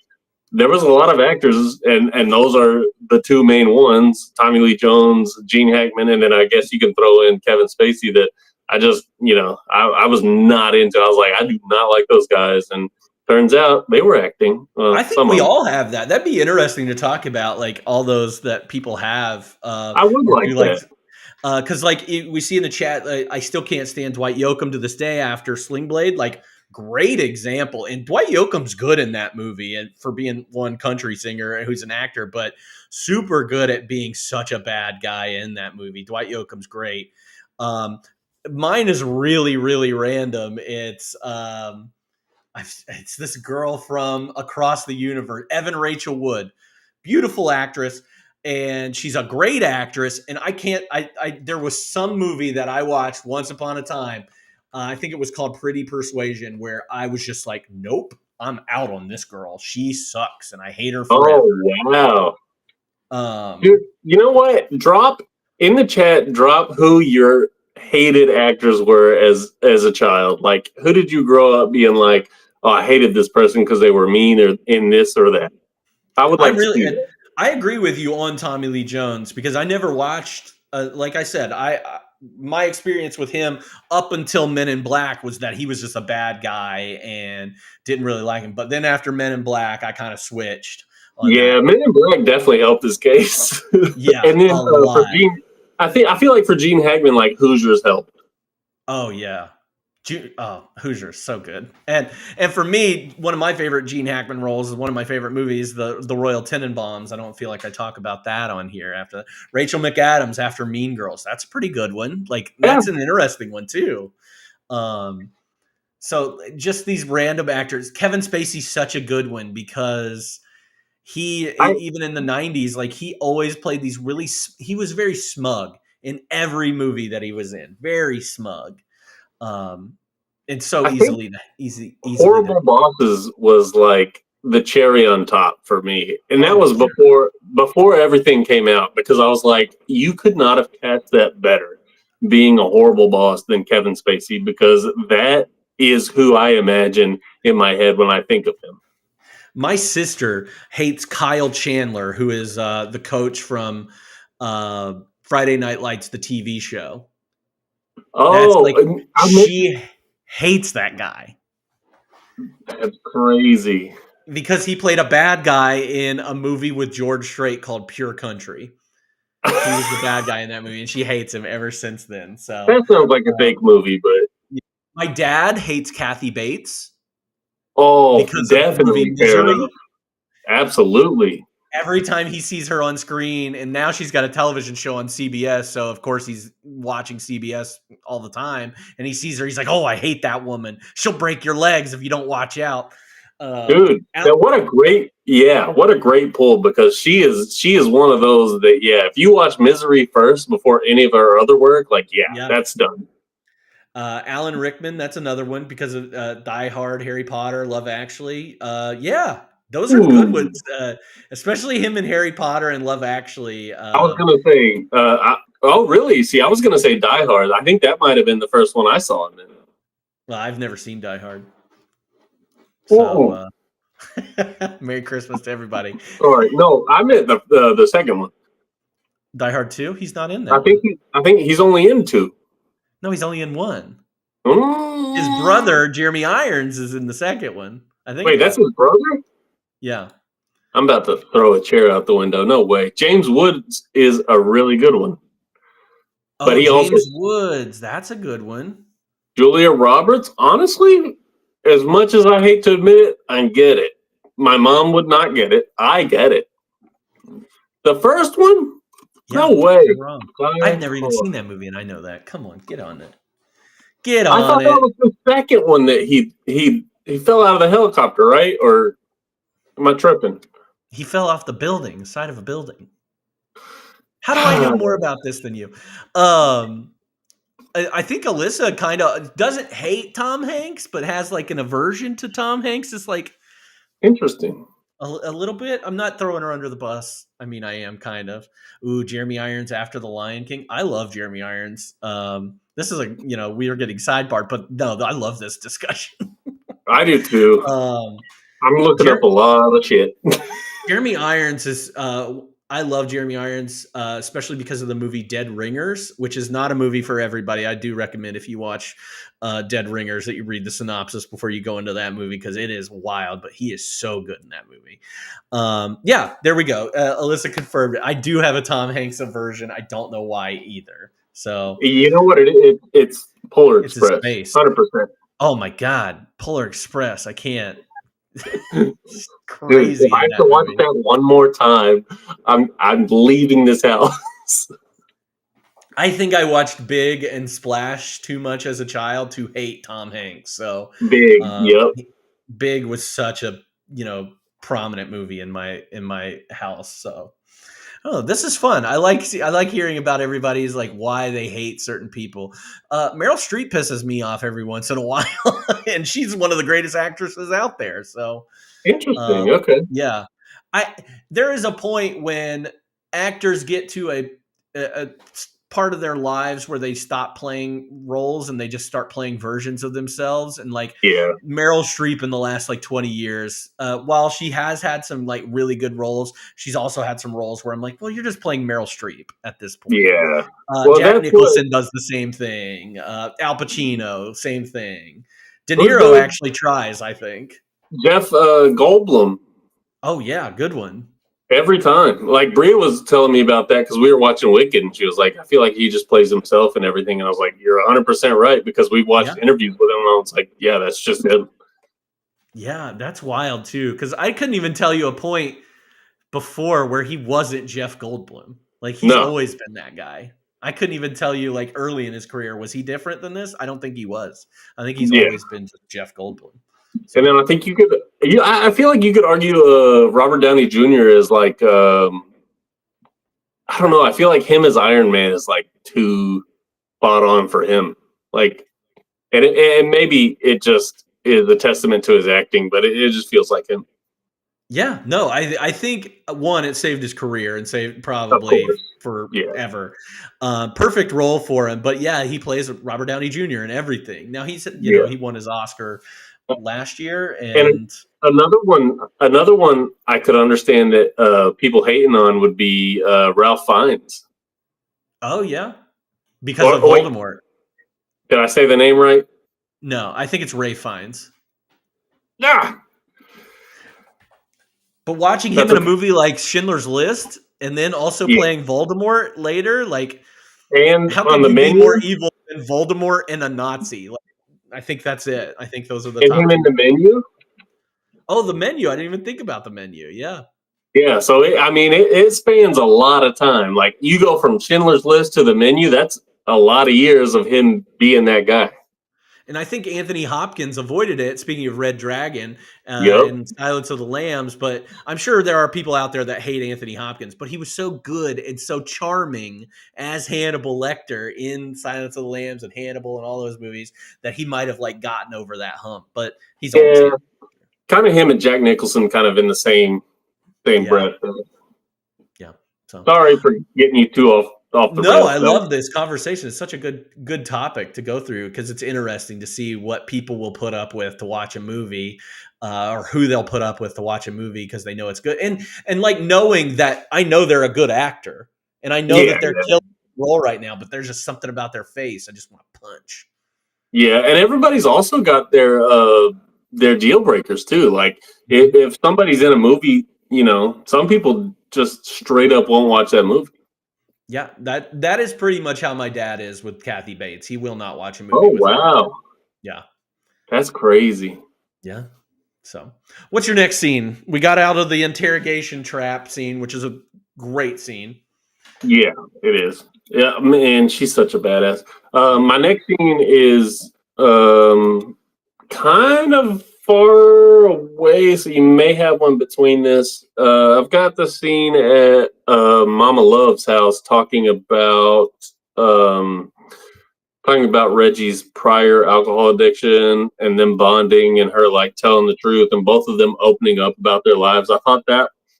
there was a lot of actors, and those are the two main ones, Tommy Lee Jones, Gene Hackman, and then I guess you can throw in Kevin Spacey, that I just, you know, I was not into. I was like, I do not like those guys. And turns out they were acting. I think we all have that. That'd be interesting to talk about, like all those that people have. I would like that. Because like we see in the chat, I still can't stand Dwight Yoakam to this day after Sling Blade. Like, great example. And Dwight Yoakam's good in that movie, and for being one country singer who's an actor, but super good at being such a bad guy in that movie. Dwight Yoakam's great. Mine is really, really random. It's this girl from Across the Universe, Evan Rachel Wood, beautiful actress. and she's a great actress. And there was some movie that I watched once upon a time. I think it was called Pretty Persuasion, where I was just like, nope, I'm out on this girl. She sucks, and I hate her forever. Oh, wow. Dude, you know what? Drop in the chat, drop who your hated actors were as a child. Like, who did you grow up being like, oh, I hated this person because they were mean or in this or that? I would like to see that. I agree with you on Tommy Lee Jones because I never watched, like I said, my experience with him up until Men in Black was that he was just a bad guy and didn't really like him. But then after Men in Black, I kind of switched. Yeah, Men in Black definitely helped his case. Yeah, and then for Gene, I feel like for Gene Hackman, like Hoosiers helped. Oh yeah. Hoosiers, so good. And for me, one of my favorite Gene Hackman roles is one of my favorite movies, the Royal Tenenbaums. I don't feel like I talk about that on here. After that. Rachel McAdams after Mean Girls, that's a pretty good one. Like that's an interesting one too. So just these random actors. Kevin Spacey's such a good one because even in the 90s, like he always played these he was very smug in every movie that he was in. Very smug. It's so easy. Horrible Bosses was like the cherry on top for me, and that was before everything came out. Because I was like, you could not have cast that better, being a horrible boss than Kevin Spacey, because that is who I imagine in my head when I think of him. My sister hates Kyle Chandler, who is the coach from Friday Night Lights, the TV show. Oh, she hates that guy. That's crazy. Because he played a bad guy in a movie with George Strait called Pure Country. He was the bad guy in that movie, and she hates him ever since then. So that sounds like a fake movie, but my dad hates Kathy Bates. Oh, definitely. Absolutely. Every time he sees her on screen, and now she's got a television show on CBS, so of course he's watching CBS all the time, and he sees her, he's like, oh, I hate that woman. She'll break your legs if you don't watch out. Dude, what a great pull, because she is one of those that, if you watch Misery first before any of her other work, like, that's done. Alan Rickman, that's another one because of Die Hard, Harry Potter, Love Actually. Those are good ones, especially him in Harry Potter and Love Actually. I was going to say, really? See, I was going to say Die Hard. I think that might have been the first one I saw him in. Well, I've never seen Die Hard. So, Merry Christmas to everybody. Sorry, no, I meant the second one. Die Hard 2? He's not in that. I think he's only in 2. No, he's only in 1. Mm. His brother, Jeremy Irons, is in the second one. I think. Wait, that's his brother? Yeah. I'm about to throw a chair out the window. No way. James Woods is a really good one. But James Woods, that's a good one. Julia Roberts, honestly, as much as I hate to admit it, I get it. My mom would not get it. I get it. The first one? No way. You're wrong. I've never even seen that movie, and I know that. Come on, get on it. Get on it. I thought that was the second one that he fell out of the helicopter, right? Or am I tripping? He fell off the side of a building. How do I know more about this than you? I think Alyssa kind of doesn't hate Tom Hanks, but has like an aversion to Tom Hanks. It's like interesting. A little bit. I'm not throwing her under the bus. I mean, I am kind of. Ooh, Jeremy Irons after The Lion King. I love Jeremy Irons. This is we are getting sidebarred, but no, I love this discussion. I do too. I'm looking up a lot of shit. Jeremy Irons is. I love Jeremy Irons, especially because of the movie Dead Ringers, which is not a movie for everybody. I do recommend if you watch Dead Ringers that you read the synopsis before you go into that movie, because it is wild, but he is so good in that movie. There we go. Alyssa confirmed it. I do have a Tom Hanks aversion. I don't know why either. So you know what it is? It's Polar Express. 100%. Oh my God. Polar Express. I can't. Crazy. Dude, if I have to watch that one more time, I'm leaving this house. I think I watched Big and Splash too much as a child to hate Tom Hanks. So Big, Big was such a prominent movie in my house. So Oh, this is fun. I like hearing about everybody's like why they hate certain people. Meryl Streep pisses me off every once in a while, and she's one of the greatest actresses out there. So Interesting. Okay. yeah, there is a point when actors get to a part of their lives where they stop playing roles and they just start playing versions of themselves. And like Yeah. Meryl Streep in the last like 20 years, while she has had some like really good roles, she's also had some roles where I'm like, well, you're just playing Meryl Streep at this point. Yeah. Well, Jack that's Nicholson does the same thing. Al Pacino, same thing. De Who's Niro the- actually tries, I think. Jeff Goldblum. Oh yeah, good one. Every time. Like, Bria was telling me about that because we were watching Wicked, and she was like, I feel like he just plays himself and everything. And I was like, you're 100% right, because we watched interviews with him, and I was like, yeah, that's just him. Yeah, that's wild too. Because I couldn't even tell you a point before where he wasn't Jeff Goldblum. Like he's always been that guy. I couldn't even tell you like early in his career, was he different than this? I don't think he was. I think he's always been just Jeff Goldblum. So, and then I think I feel like you could argue Robert Downey Jr. is like, I don't know. I feel like him as Iron Man is like too spot on for him. Like, and maybe it just is a testament to his acting, but it just feels like him. Yeah, no, I think one, it saved his career and saved probably forever. Perfect role for him. But yeah, he plays Robert Downey Jr. in everything. Now he's you know, he won his Oscar last year, and another one I could understand that people hating on would be Ralph Fiennes. Oh yeah, because of Voldemort. Did I say the name right? No, I think it's Ray Fiennes. Yeah. But watching him in a movie like Schindler's List and then also playing Voldemort later, like, and how on can the you menu, be more evil than Voldemort and a Nazi? Like, I think that's it. I think those are the top. him in the Menu. Oh, the Menu. I didn't even think about the Menu. Yeah. Yeah, so it spans a lot of time. Like, you go from Schindler's List to the Menu, that's a lot of years of him being that guy. And I think Anthony Hopkins avoided it, speaking of Red Dragon and Silence of the Lambs, but I'm sure there are people out there that hate Anthony Hopkins, but he was so good and so charming as Hannibal Lecter in Silence of the Lambs and Hannibal and all those movies that he might have like gotten over that hump, but he's always kind of him and Jack Nicholson kind of in the same breath. Yeah. So sorry for getting you too off the No, I love this conversation. It's such a good topic to go through because it's interesting to see what people will put up with to watch a movie, or who they'll put up with to watch a movie because they know it's good. And like knowing that I know they're a good actor and I know that they're killing the role right now, but there's just something about their face I just want to punch. Yeah, and everybody's also got their deal breakers too. Like if somebody's in a movie, you know, some people just straight up won't watch that movie. Yeah, that is pretty much how my dad is with Kathy Bates. He will not watch a movie. Oh, with wow. her. Yeah. That's crazy. Yeah. So what's your next scene? We got out of the interrogation trap scene, which is a great scene. Yeah, it is. Yeah, man, she's such a badass. My next scene is kind of far away, so you may have one between this. I've got the scene at Mama Love's house talking about Reggie's prior alcohol addiction and them bonding and her like telling the truth and both of them opening up about their lives. I thought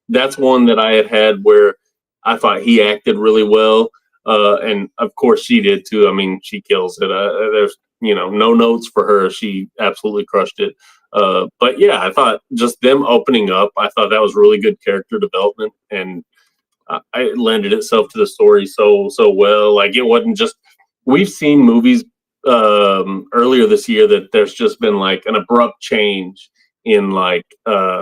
that's one that I had where I thought he acted really well. And of course she did too. I mean, she kills it. There's, no notes for her. She absolutely crushed it. But yeah, I thought just them opening up, I thought that was really good character development, and it lended itself to the story so well. Like, it wasn't just, we've seen movies earlier this year that there's just been like an abrupt change in like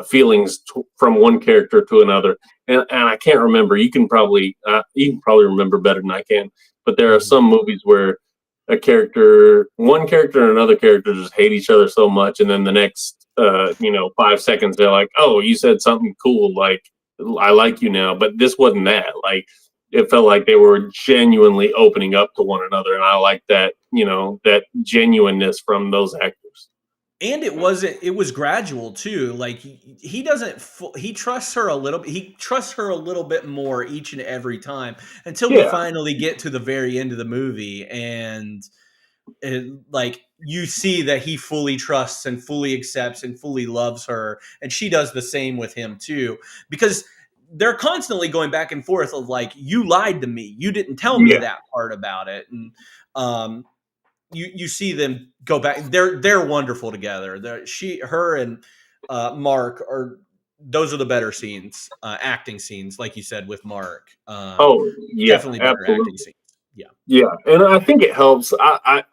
feelings from one character to another, and I can't remember. You can probably remember better than I can, but there are some movies where one character and another character just hate each other so much, and then the next 5 seconds they're like, oh, you said something cool, like I like you now. But this wasn't that. Like, it felt like they were genuinely opening up to one another, and I like that, that genuineness from those actors. And it was gradual too. Like he doesn't, he trusts her a little bit. He trusts her a little bit more each and every time until we finally get to the very end of the movie. And like you see that he fully trusts and fully accepts and fully loves her. And she does the same with him too, because they're constantly going back and forth of like, you lied to me. You didn't tell me that part about it. And, you see them go back. They're wonderful together. Her and Mark those are the better scenes, acting scenes, like you said with Mark. Definitely better acting scenes. Yeah, and I think it helps. I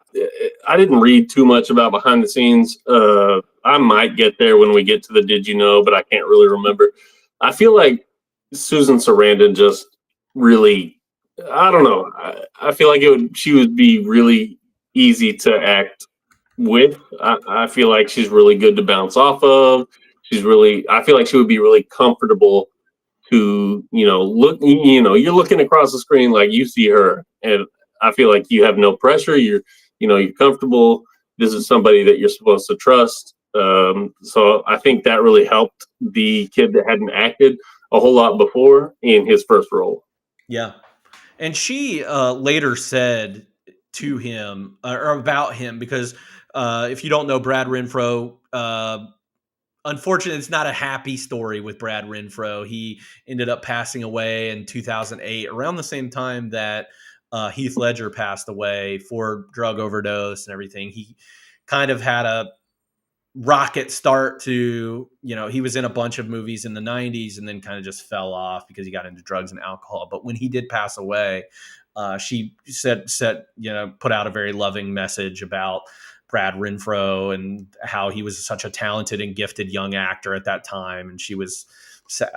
didn't read too much about behind the scenes. I might get there when we get to the Did You Know, but I can't really remember. I feel like Susan Sarandon just really, I don't know. I feel like she would be really easy to act with. I feel like she's really good to bounce off of. I feel like she would be really comfortable to, look, you're looking across the screen like you see her. And I feel like you have no pressure. You're comfortable. This is somebody that you're supposed to trust. So I think that really helped the kid that hadn't acted a whole lot before in his first role. Yeah. And she later said to him or about him, because if you don't know Brad Renfro, unfortunately, it's not a happy story with Brad Renfro. He ended up passing away in 2008, around the same time that Heath Ledger passed away for drug overdose and everything. He kind of had a rocket start to, he was in a bunch of movies in the 90s and then kind of just fell off because he got into drugs and alcohol. But when he did pass away, she put out a very loving message about Brad Renfro and how he was such a talented and gifted young actor at that time. And she was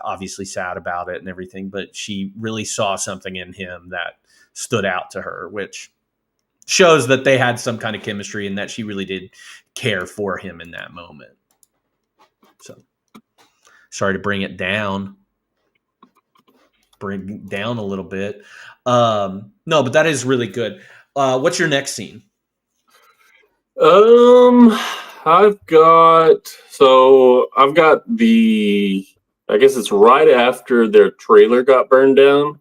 obviously sad about it and everything, but she really saw something in him that stood out to her, which shows that they had some kind of chemistry and that she really did care for him in that moment. So sorry to bring it down. Bring down a little bit. No, but that is really good. What's your next scene? I've got I guess it's right after their trailer got burned down,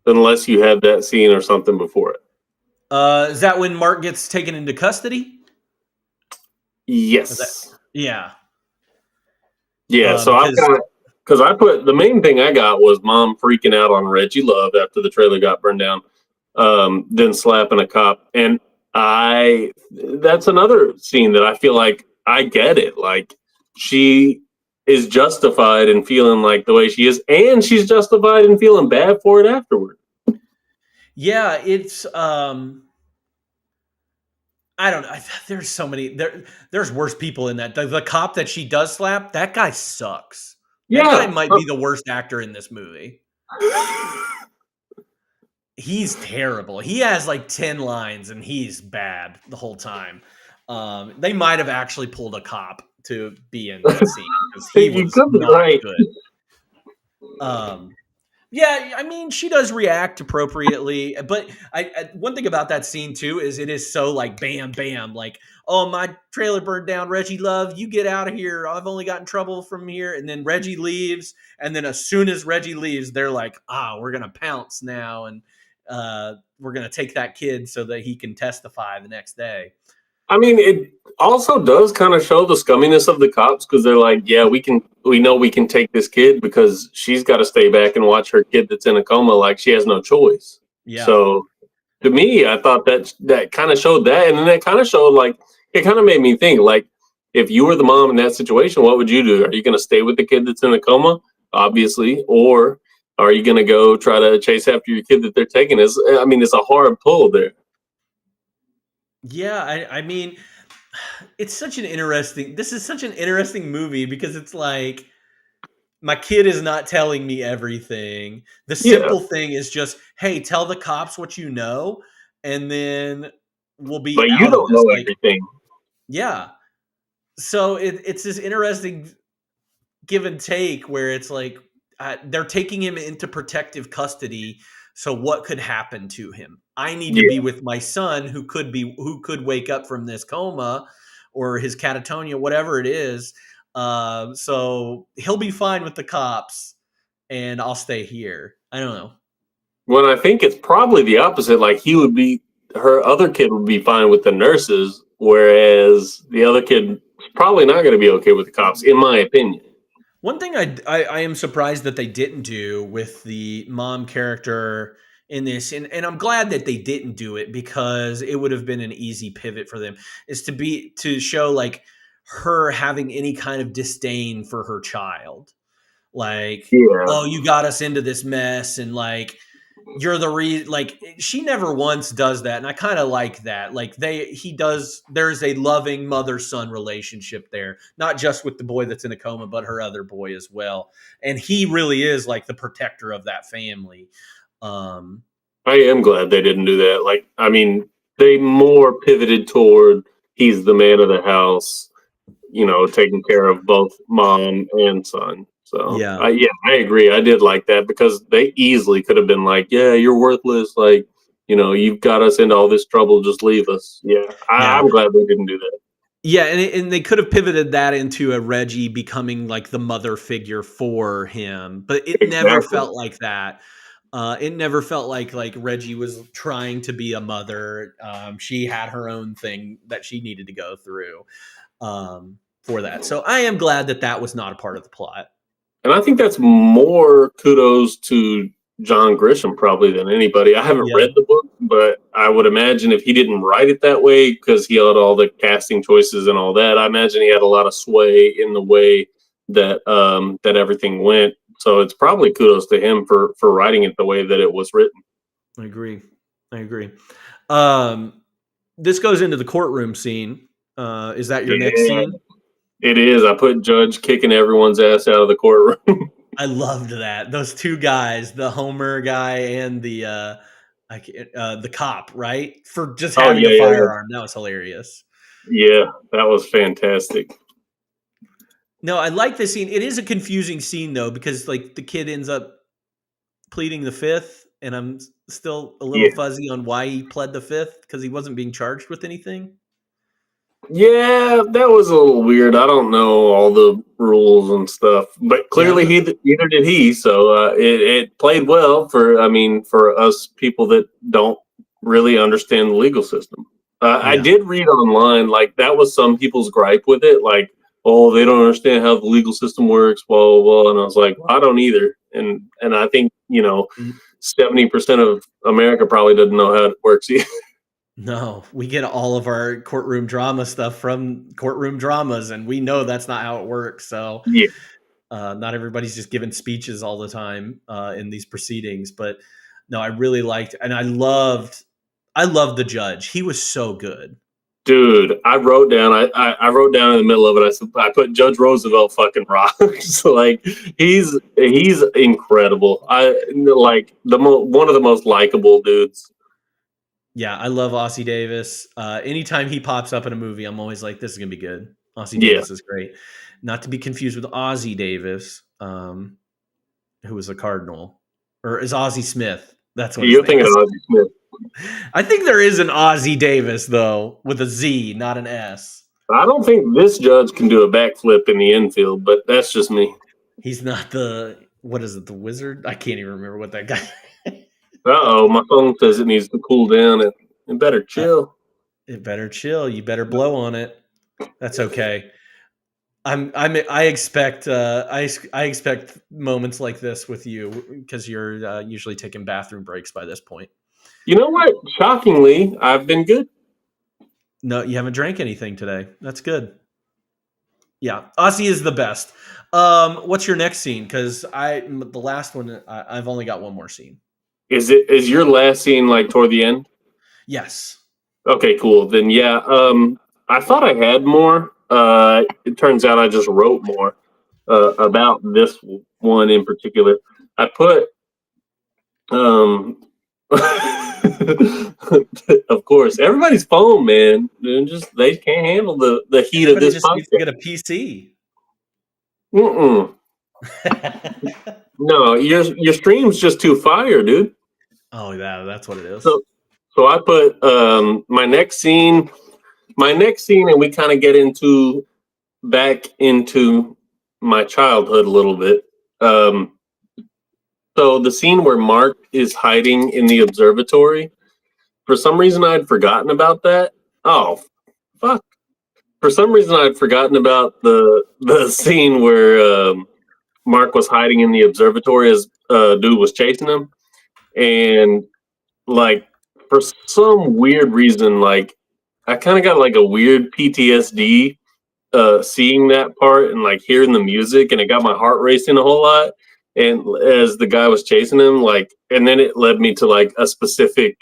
unless you had that scene or something before it. Is that when Mark gets taken into custody? Yes. Yeah. So I put the main thing I got was mom freaking out on Reggie Love after the trailer got burned down, then slapping a cop. And that's another scene that I feel like I get it. Like she is justified in feeling like the way she is, and she's justified in feeling bad for it afterward. Yeah, it's I don't know. There's so many. There's worse people in that. The cop that she does slap, that guy sucks. Yeah, that guy might be the worst actor in this movie. He's terrible. He has like 10 lines, and he's bad the whole time. They might have actually pulled a cop to be in that scene because he was not good. Yeah, I mean, she does react appropriately, but one thing about that scene too is it is so like bam, bam, like, oh, my trailer burned down, Reggie Love, you get out of here. I've only got in trouble from here. And then Reggie leaves, and then as soon as Reggie leaves, they're like, we're gonna pounce now, and we're gonna take that kid so that he can testify the next day. I mean, it also does kind of show the scumminess of the cops, because they're like, yeah, we know we can take this kid because she's got to stay back and watch her kid that's in a coma. Like, she has no choice. Yeah. So to me, I thought that kind of showed that. And then that kind of showed, like, it kind of made me think, like, if you were the mom in that situation, what would you do? Are you going to stay with the kid that's in a coma? Obviously. Or are you going to go try to chase after your kid that they're taking? It's a hard pull there. Yeah, I mean, this is such an interesting movie, because it's like, my kid is not telling me everything. The simple thing is just, hey, tell the cops what you know, and then we'll be. But you don't know everything. Yeah. So it's this interesting give and take where it's like they're taking him into protective custody. So what could happen to him? I need to be with my son who could wake up from this coma, or his catatonia, whatever it is. So he'll be fine with the cops, and I'll stay here. I don't know. When I think it's probably the opposite. Like her other kid would be fine with the nurses, whereas the other kid is probably not going to be okay with the cops, in my opinion. One thing I am surprised that they didn't do with the mom character in this, and I'm glad that they didn't do it, because it would have been an easy pivot for them, is to show like her having any kind of disdain for her child. Like, oh, you got us into this mess, and like, you're the like, she never once does that, and I kind of like that. Like, there's a loving mother-son relationship there, not just with the boy that's in a coma, but her other boy as well, and he really is like the protector of that family. I am glad they didn't do that. Like, I mean, they more pivoted toward he's the man of the house, taking care of both mom and son. So yeah, I agree. I did like that, because they easily could have been like, yeah, you're worthless. Like, you've got us into all this trouble. Just leave us. I'm glad they didn't do that. Yeah, and they could have pivoted that into a Reggie becoming like the mother figure for him, but it never felt like that. It never felt like Reggie was trying to be a mother. She had her own thing that she needed to go through for that. So I am glad that was not a part of the plot. And I think that's more kudos to John Grisham probably than anybody. I haven't read the book, but I would imagine if he didn't write it that way, because he had all the casting choices and all that, I imagine he had a lot of sway in the way that that everything went. So it's probably kudos to him for writing it the way that it was written. I agree. This goes into the courtroom scene. Is that your next scene? It is. I put Judge kicking everyone's ass out of the courtroom. I loved that. Those two guys, the Homer guy and the cop, right? For just having a firearm. That was hilarious. Yeah, that was fantastic. No, I like this scene. It is a confusing scene though, because like the kid ends up pleading the fifth, and I'm still a little fuzzy on why he pled the fifth, because he wasn't being charged with anything. Yeah, that was a little weird. I don't know all the rules and stuff, but clearly neither did he. So it played well for us people that don't really understand the legal system. I did read online, like that was some people's gripe with it, like, oh, they don't understand how the legal system works, blah, blah, blah. And I was like, well, I don't either. And I think, 70% of America probably doesn't know how it works either. No, we get all of our courtroom drama stuff from courtroom dramas, and we know that's not how it works. So not everybody's just giving speeches all the time in these proceedings. But no, I really liked, and I loved the judge. He was so good. Dude, I wrote down in the middle of it, I put Judge Roosevelt fucking rocks. Like he's incredible. I like one of the most likable dudes. Yeah, I love Ossie Davis. Anytime he pops up in a movie, I'm always like, this is going to be good. Ossie Davis is great. Not to be confused with Ozzie Davis, who was a Cardinal. Or is Ozzie Smith? That's what you're thinking of Ozzie Smith. I think there is an Ozzie Davis, though, with a Z, not an S. I don't think this judge can do a backflip in the infield, but that's just me. He's not the wizard? I can't even remember what that guy Uh-oh, my phone says it needs to cool down. It better chill. It better chill. You better blow on it. That's okay. I expect moments like this with you, because you're usually taking bathroom breaks by this point. You know what? Shockingly, I've been good. No, you haven't drank anything today. That's good. Yeah, Ossie is the best. What's your next scene? Because the last one, I've only got one more scene. Is your last scene like toward the end? Yes. Okay, cool. Then yeah. I thought I had more. It turns out I just wrote more about this one in particular. I put of course, everybody's phone, man. They can't handle the heat of this just needs to get a PC. No, your stream's just too fire, dude. Oh yeah, that's what it is. So I put my next scene. my next scene, and we kind of get back into my childhood a little bit. So the scene where Mark is hiding in the observatory, for some reason I'd forgotten about that. Oh, fuck. For some reason I'd forgotten about the scene where Mark was hiding in the observatory as dude was chasing him. And like, for some weird reason, like, I kind of got like a weird PTSD seeing that part and like hearing the music, and it got my heart racing a whole lot. And as the guy was chasing him, like, and then it led me to like a specific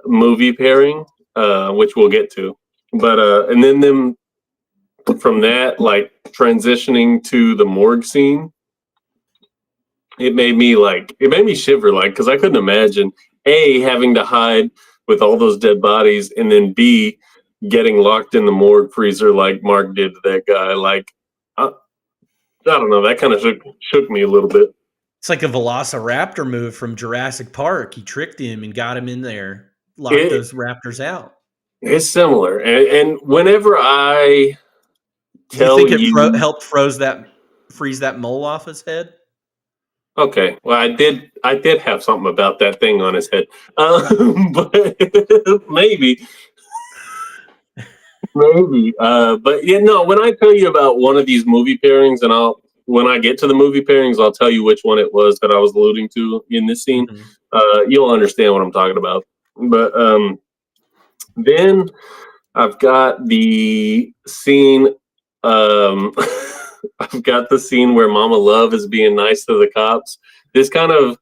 movie pairing, which we'll get to. But and then them from that, like transitioning to the morgue scene, it made me shiver, like, because I couldn't imagine A, having to hide with all those dead bodies, and then B, getting locked in the morgue freezer like Mark did to that guy. Like, I don't know, that kind of shook me a little bit. It's like a Velociraptor move from Jurassic Park. He tricked him and got him in there, locked those raptors out. It's similar, and whenever I tell you think it helped freeze that mole off his head? Okay, well, I did have something about that thing on his head, but maybe. But yeah, no. When I tell you about one of these movie pairings, and when I get to the movie pairings, I'll tell you which one it was that I was alluding to in this scene. Mm-hmm. You'll understand what I'm talking about. But then I've got the scene. I've got the scene where Mama Love is being nice to the cops. This kind of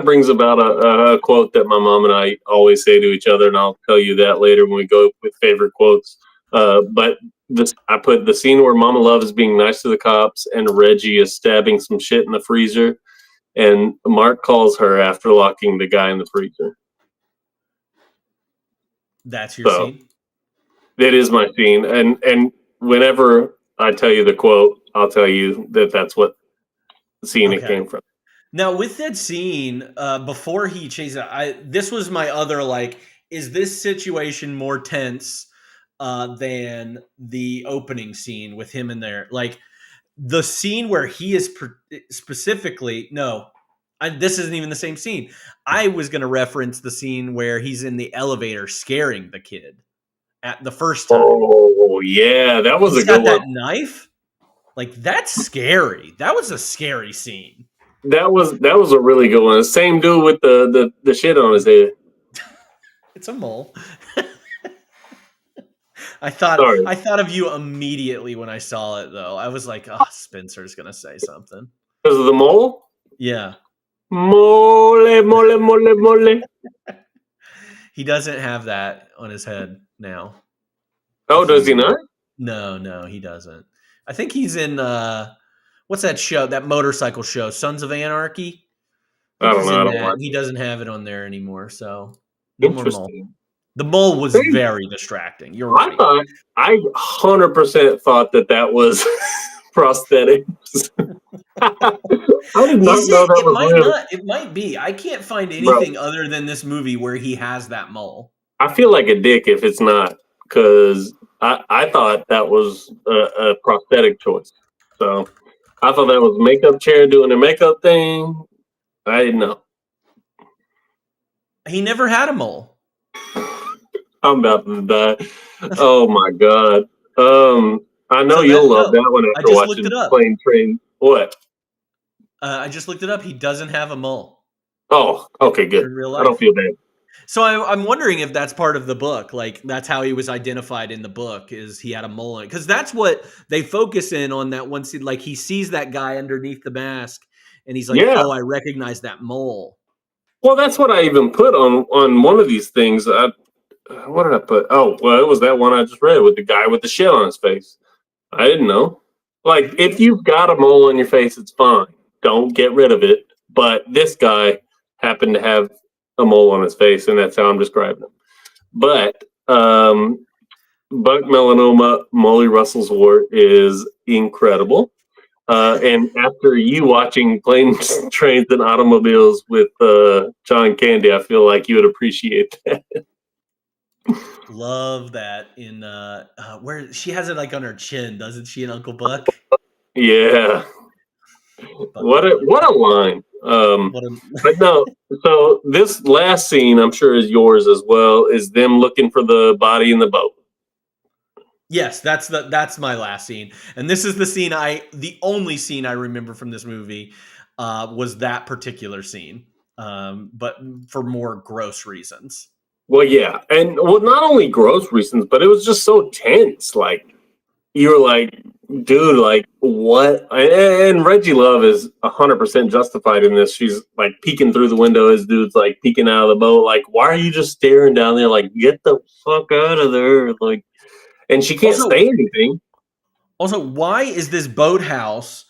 brings about a quote that my mom and I always say to each other, and I'll tell you that later when we go with favorite quotes. But I put the scene where Mama Love is being nice to the cops and Reggie is stabbing some shit in the freezer, and Mark calls her after locking the guy in the freezer. That's your scene? That is my scene. And whenever I tell you the quote, I'll tell you that's what scene it came from. Now, with that scene, before he chases, this was my other, like, is this situation more tense than the opening scene with him in there? Like, the scene where he is specifically, this isn't even the same scene. I was going to reference the scene where he's in the elevator scaring the kid at the first time. Oh, yeah, that was a good one. That knife? Like, that's scary. That was a scary scene. That was a really good one. The same dude with the shit on his head. It's a mole. I thought of you immediately when I saw it, though. I was like, oh, Spencer's gonna say something. Because of the mole? Yeah. Mole, mole, mole, mole. He doesn't have that on his head now. Oh, does he not? No, he doesn't. I think he's in what's that show? That motorcycle show, Sons of Anarchy. I don't know. He doesn't have it on there anymore, so no more mole. The mole was very distracting. You're right. I 100% thought that was prosthetics. I did not know that was real. It might be. I can't find anything other than this movie where he has that mole. I feel like a dick if it's not, because I thought that was a prosthetic choice. So I thought that was makeup chair doing their makeup thing. I didn't know. He never had a mole. I'm about to die. Oh my god. I know you'll love that one after watching Plane Train. What? I just looked it up. He doesn't have a mole. Oh, okay, good. In real life. I don't feel bad. So I'm wondering if that's part of the book. Like, that's how he was identified in the book, is he had a mole in it. Because that's what they focus in on that one scene. Like, he sees that guy underneath the mask, and he's like, oh, I recognize that mole. Well, that's what I even put on one of these things. What did I put? Oh, well, it was that one I just read with the guy with the shit on his face. I didn't know. Like, if you've got a mole on your face, it's fine. Don't get rid of it. But this guy happened to have a mole on his face, and that's how I'm describing him. But Buck Melanoma, Molly Russell's wart is incredible. And after you watching Planes, Trains, and Automobiles with John Candy, I feel like you would appreciate that. Love that in where she has it like on her chin, doesn't she, in Uncle Buck? Yeah. Buck What a line. what a- But no, so this last scene, I'm sure is yours as well, is them looking for the body in the boat. Yes, that's my last scene, and this is the only scene I remember from this movie was that particular scene, but for more gross reasons. Well, yeah, and well, not only gross reasons, but it was just so tense. Like you were like, dude, like what? And Reggie Love is 100% justified in this. She's like peeking through the window. His dude's like peeking out of the boat. Like, why are you just staring down there? Like, get the fuck out of there! Like, and she can't say anything. Also, why is this boathouse?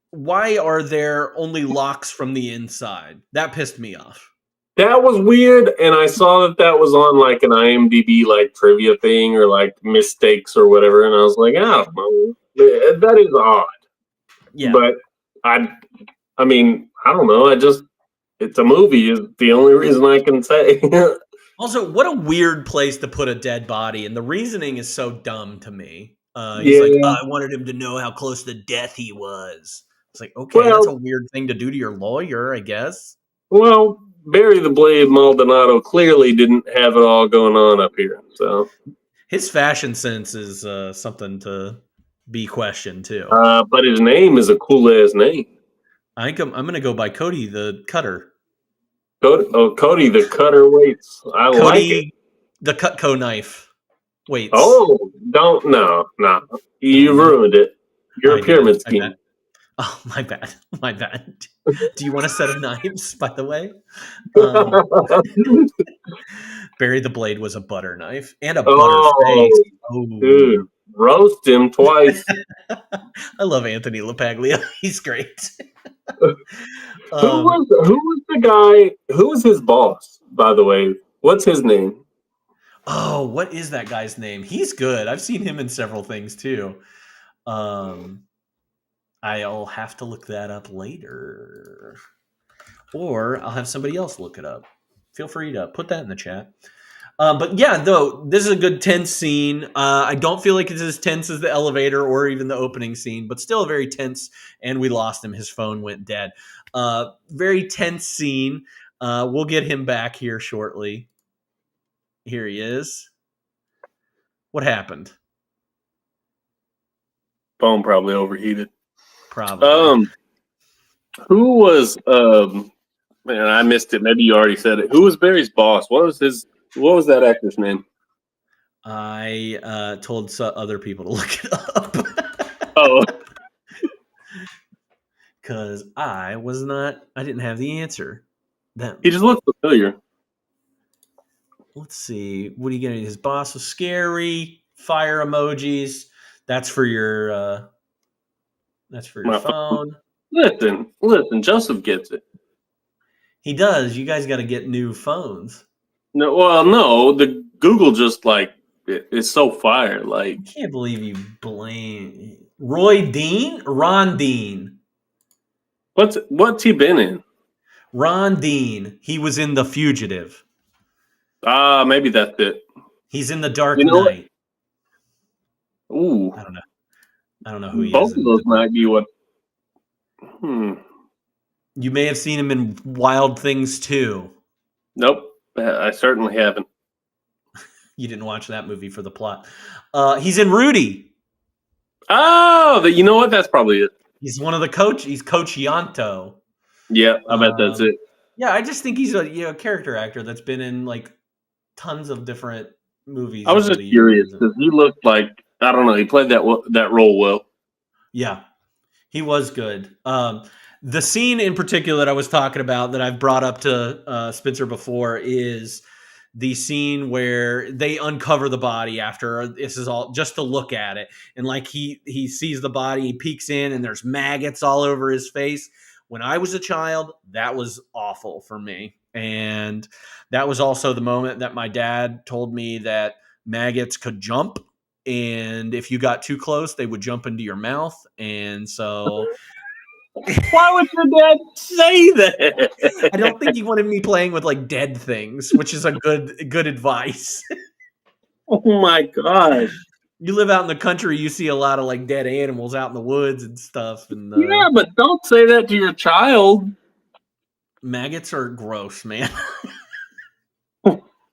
Why are there only locks from the inside? That pissed me off. That was weird, and I saw that was on like an IMDb like trivia thing or like mistakes or whatever, and I was like, oh, well, that is odd. Yeah, But I mean, I don't know. It's a movie. Is the only reason I can say. Also, what a weird place to put a dead body, and the reasoning is so dumb to me. He's like, I wanted him to know how close to death he was. It's like, okay, Well- that's a weird thing to do to your lawyer, I guess. Well, Barry the Blade Maldonado clearly didn't have it all going on up here. So, His fashion sense is something to be questioned too. but his name is a cool ass name. I think I'm going to go by Cody the Cutter. Cody the Cutter waits. I like it. The Cutco knife. Waits. Oh, no. You ruined it. You're I a pyramid did. scheme. Oh, my bad. My bad. Do you want a set of knives, by the way? Barry the Blade was a butter knife and a butter face. Oh, Dude, roast him twice. I love Anthony LaPaglia. He's great. Who was the guy? Who was his boss, by the way? What's his name? Oh, what is that guy's name? He's good. I've seen him in several things too. I'll have to look that up later. Or I'll have somebody else look it up. Feel free to put that in the chat. But yeah, though, this is a good tense scene. I don't feel like it's as tense as the elevator or even the opening scene, but still very tense. And we lost him. His phone went dead. Very tense scene. We'll get him back here shortly. Here he is. What happened? Phone probably overheated. Probably. Who was man, I missed it. Maybe you already said it. Who was Barry's boss? What was that actor's name? I told other people to look it up. Oh. Because I didn't have the answer. He just looked familiar. Let's see. What are you getting? His boss was scary. Fire emojis. That's for your phone. Listen, Joseph gets it. He does. You guys got to get new phones. No, the Google just like it's so fire. Like, I can't believe you blame Ron Dean. What's he been in? Ron Dean. He was in The Fugitive. Maybe that's it. He's in The Dark know Knight. Ooh, I don't know who he both is. of those might be what. You may have seen him in Wild Things 2. Nope, I certainly haven't. You didn't watch that movie for the plot. He's in Rudy. Oh, you know what? That's probably it. He's one of the coach. He's Coach Yanto. Yeah, I bet that's it. Yeah, I just think he's a character actor that's been in like tons of different movies. I was just curious because he looked like, I don't know, he played that role well. Yeah, he was good. The scene in particular that I was talking about that I've brought up to Spencer before is the scene where they uncover the body after this is all just to look at it. And like he sees the body, he peeks in and there's maggots all over his face. When I was a child, that was awful for me. And that was also the moment that my dad told me that maggots could jump. And if you got too close, they would jump into your mouth. And so... Why would your dad say that? I don't think he wanted me playing with like dead things, which is a good advice. Oh my god. You live out in the country, you see a lot of like dead animals out in the woods and stuff. And Yeah, but don't say that to your child. maggots are gross, man.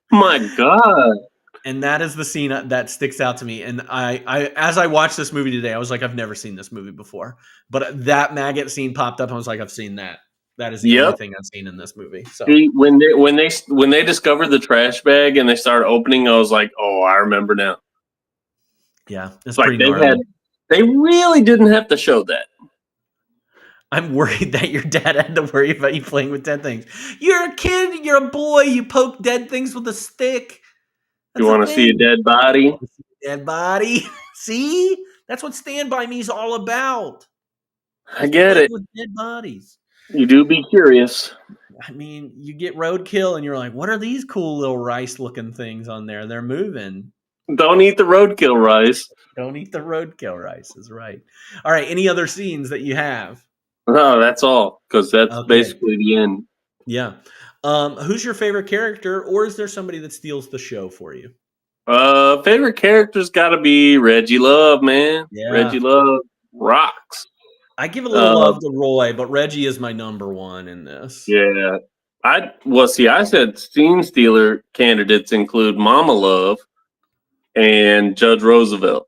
My god. And that is the scene that sticks out to me. And I as I watched this movie today, I was like, I've never seen this movie before. But that maggot scene popped up. And I was like, I've seen that. That is the only thing I've seen in this movie. So See, when they discovered the trash bag and they started opening, I was like, oh, I remember now. yeah, it's Like pretty gnarly. they really didn't have to show that. I'm worried that your dad had to worry about you playing with dead things. You're a kid. You're a boy. You poke dead things with a stick. You want to see a dead body? dead body? See, that's what Stand By Me is all about. I get Playing it. with dead bodies. You do be curious. I mean, you get roadkill, and you're like, "What are these cool little rice-looking things on there? They're moving." Don't eat the roadkill rice. Don't eat the roadkill rice. Is right. All right. Any other scenes that you have? No, that's all. Because that's Okay. basically the end. Yeah. Who's your favorite character, or is there somebody that steals the show for you? Favorite character's got to be Reggie Love, man. Yeah. Reggie Love rocks. I give a little love to Roy, but Reggie is my number one in this. Yeah. I said scene stealer candidates include Mama Love and Judge Roosevelt.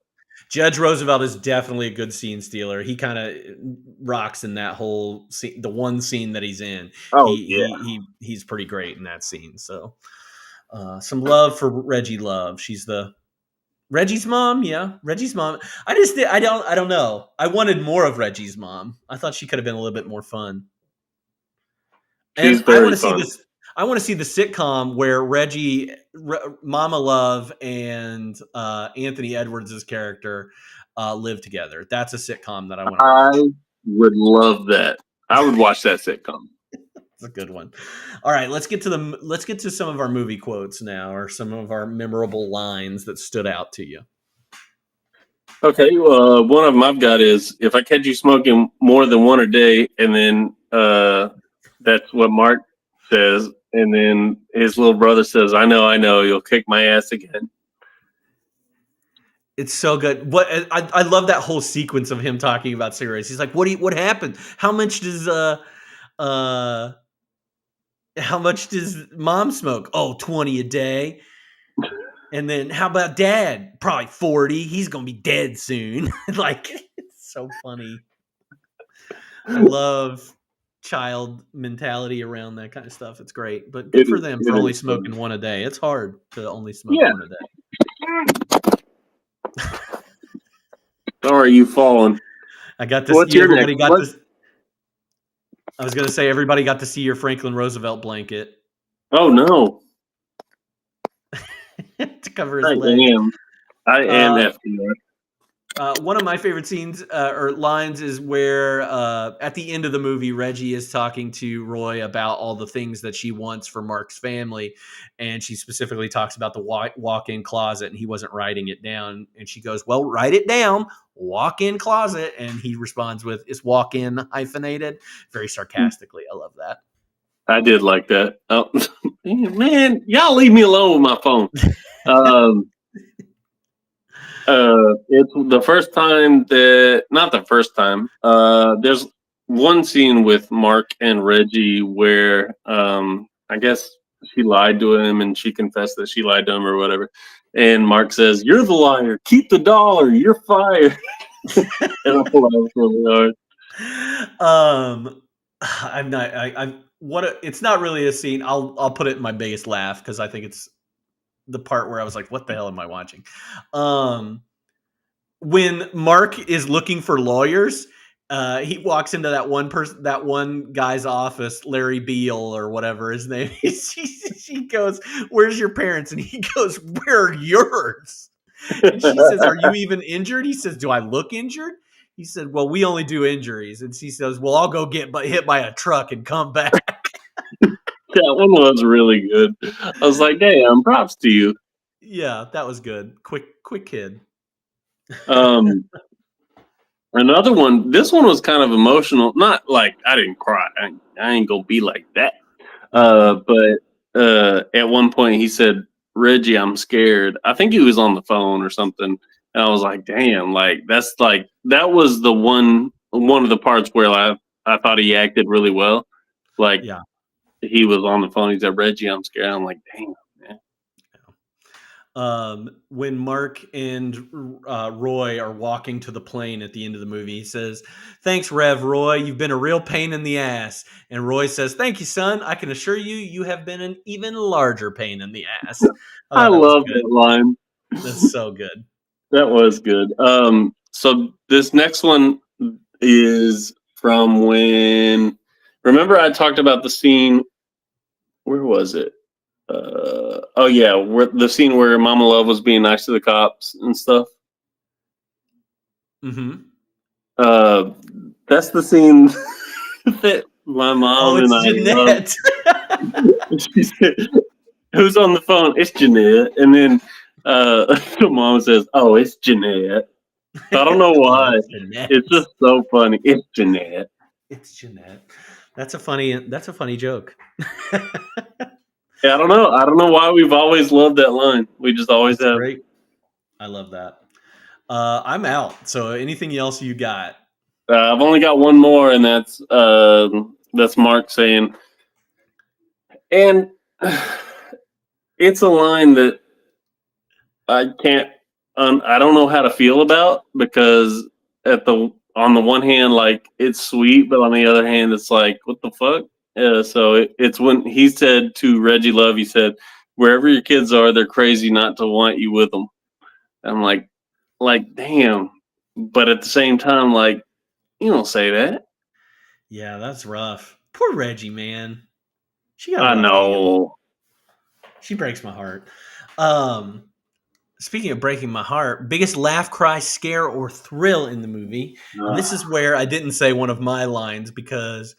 Judge Roosevelt is definitely a good scene stealer. He kind of rocks in that whole scene, the one scene that he's in. Oh, He's pretty great in that scene. So, some love for Reggie Love. She's Reggie's mom. Yeah, Reggie's mom. I don't know. I wanted more of Reggie's mom. I thought she could have been a little bit more fun. And She's very I want to fun. see this. I want to see the sitcom where Reggie, Mama Love, and Anthony Edwards' character live together. That's a sitcom that I want to watch. I would love that. I would watch that sitcom. It's a good one. All right, let's get to some of our movie quotes now, or some of our memorable lines that stood out to you. Okay, one of them I've got is, if I catch you smoking more than one a day, and then that's what Mark says, and then his little brother says, I know, you'll kick my ass again. It's so good. What I love that whole sequence of him talking about cigarettes. He's like, what happened? How much does mom smoke? Oh, 20 a day. And then how about dad? Probably 40. He's gonna be dead soon. Like, it's so funny. I love child mentality around that kind of stuff. It's great. But good for them for only smoking one a day. It's hard to only smoke one a day. Sorry, you fallen. I got this. What's your everybody next? got this. I was going to say everybody got to see your Franklin Roosevelt blanket Oh no, to cover his I leg. am. I am FDR. One of my favorite scenes or lines is where at the end of the movie, Reggie is talking to Roy about all the things that she wants for Mark's family. And she specifically talks about the walk-in closet, and he wasn't writing it down. And she goes, well, write it down, walk-in closet. And he responds with, is walk-in hyphenated? Very sarcastically. I love that. I did like that. Oh, man, y'all leave me alone with my phone. It's the first time not the first time. There's one scene with Mark and Reggie where I guess she lied to him and she confessed that she lied to him or whatever. And Mark says, you're the liar. Keep the dollar. You're fired. And I laughed really hard. It's not really a scene. I'll put it in my biggest laugh because I think it's the part where I was like, what the hell am I watching? When Mark is looking for lawyers, he walks into that one guy's office, Larry Beal or whatever his name is. She goes, where's your parents? And he goes, where are yours? And she says, are you even injured? He says, do I look injured? He said, well, we only do injuries. And she says, well, I'll go get hit by a truck and come back. That one was really good. I was like, damn, props to you. Yeah, that was good. Quick kid. Another one, this one was kind of emotional. Not like I didn't cry. I ain't gonna be like that. But at one point he said, Reggie, I'm scared. I think he was on the phone or something. And I was like, damn, like that was the one of the parts where I thought he acted really well. Like Yeah. he was on the phone. He said, Reggie, I'm scared. I'm like, damn, man. When Mark and Roy are walking to the plane at the end of the movie, he says, "Thanks, Rev Roy. You've been a real pain in the ass." And Roy says, "Thank you, son. I can assure you, you have been an even larger pain in the ass." I love that line. That's so good. That was good. So this next one is from when. Remember, I talked about the scene. Where was it? Oh yeah, the scene where Mama Love was being nice to the cops and stuff. Mm-hmm. That's the scene that my mom and I Jeanette. She said, "Who's on the phone?" "It's Jeanette." And then the mom says, "Oh, it's Jeanette." I don't know why. It's just so funny. It's Jeanette. It's Jeanette. That's a funny joke. Yeah, I don't know why we've always loved that line. We just always have. Great. I love that. I'm out. So anything else you got? I've only got one more, and that's Mark saying, and it's a line that I can't. I don't know how to feel about, because on the one hand, like, it's sweet, but on the other hand, it's like, what the fuck? So it's when he said to Reggie Love, he said, "Wherever your kids are, they're crazy not to want you with them." I'm like, damn. But at the same time, like, you don't say that. Yeah, that's rough. Poor Reggie, man. I know. She breaks my heart. Speaking of breaking my heart, biggest laugh, cry, scare, or thrill in the movie. And this is where I didn't say one of my lines, because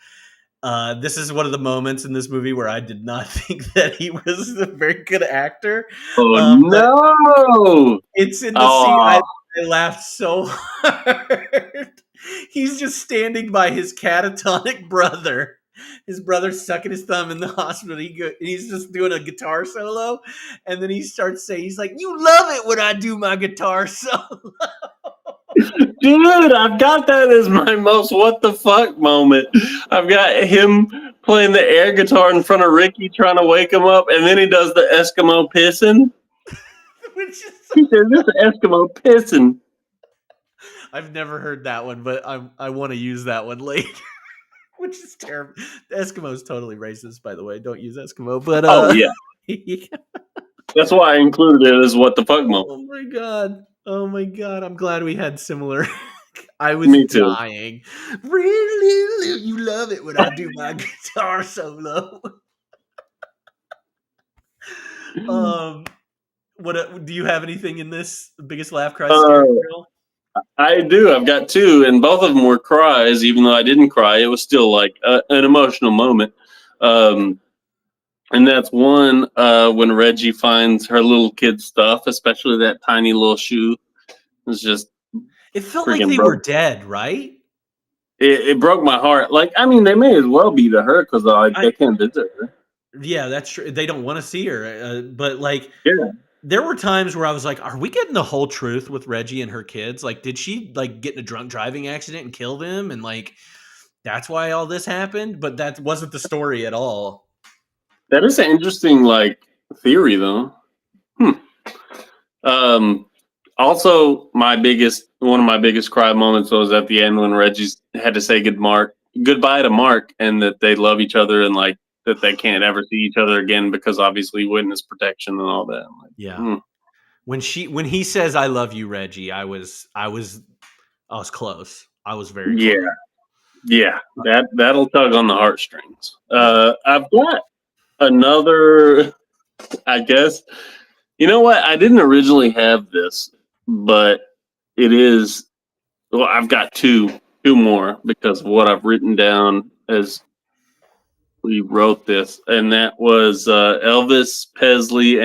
this is one of the moments in this movie where I did not think that he was a very good actor. Oh, no! It's in the scene. I laughed so hard. He's just standing by his catatonic brother. His brother's sucking his thumb in the hospital. He's just doing a guitar solo. And then he starts saying, he's like, "You love it when I do my guitar solo." Dude, I've got that as my most what the fuck moment. I've got him playing the air guitar in front of Ricky, trying to wake him up, and then he does the Eskimo pissing. Which is He says, "This is Eskimo pissing." I've never heard that one, but I want to use that one later. Which is terrible. The Eskimo is totally racist, by the way. Don't use Eskimo. But oh yeah, that's why I included it as what the fuck moment. Oh my god! I'm glad we had similar. I was dying. Really, you love it when I do my guitar solo. What do you have anything in this biggest laugh, cry, scare, thrill? I do. I've got two, and both of them were cries. Even though I didn't cry, it was still like an emotional moment. And that's one when Reggie finds her little kid stuff, especially that tiny little shoe. It's just. It felt like they were dead, right? It broke my heart. Like, I mean, they may as well be to her, because they can't visit her. Yeah, that's true. They don't want to see her, but like, yeah. There were times where I was like, are we getting the whole truth with Reggie and her kids? Like, did she like get in a drunk driving accident and kill them? And like, that's why all this happened? But that wasn't the story at all. That is an interesting like theory though. Also one of my biggest cry moments was at the end when Reggie had to say goodbye to Mark, and that they love each other, and like, that they can't ever see each other again because obviously witness protection and all that. Like, yeah. When he says, "I love you, Reggie," I was close. I was very close. Yeah. That'll tug on the heartstrings. I've got another, I guess. You know what? I didn't originally have this, but it is. Well, I've got two more because of what I've written down as we wrote this, and that was Elvis Presley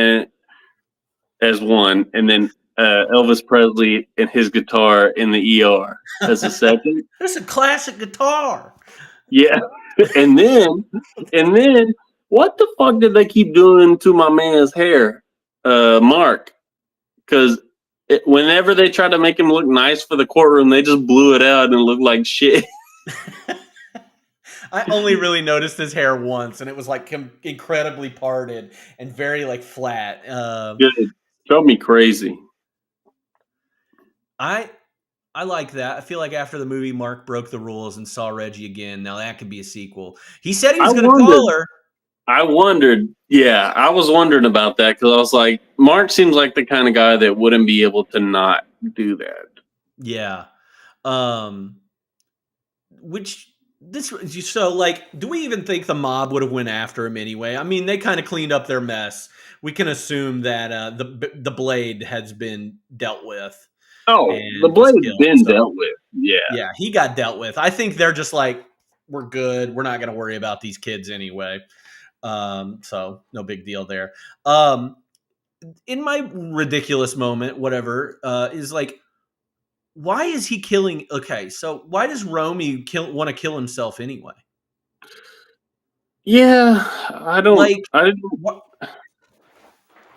as one, and then Elvis Presley and his guitar in the ER as a second. That's a classic guitar. Yeah, and then what the fuck did they keep doing to my man's hair? Mark, because whenever they tried to make him look nice for the courtroom, they just blew it out and it looked like shit. I only really noticed his hair once, and it was like incredibly parted and very like flat. It drove me crazy. I like that. I feel like after the movie, Mark broke the rules and saw Reggie again. Now that could be a sequel. He said he was going to call her. I wondered. Yeah, I was wondering about that because I was like, Mark seems like the kind of guy that wouldn't be able to not do that. Yeah. So like, do we even think the mob would have went after him anyway? I mean, they kind of cleaned up their mess. We can assume that the blade has been dealt with. Oh, the blade's been dealt with. Yeah. Yeah, he got dealt with. I think they're just like, we're good. We're not going to worry about these kids anyway. So no big deal there. In my ridiculous moment, whatever, is like, why is he killing? Okay, so why does Romy want to kill himself anyway? Yeah, I don't like.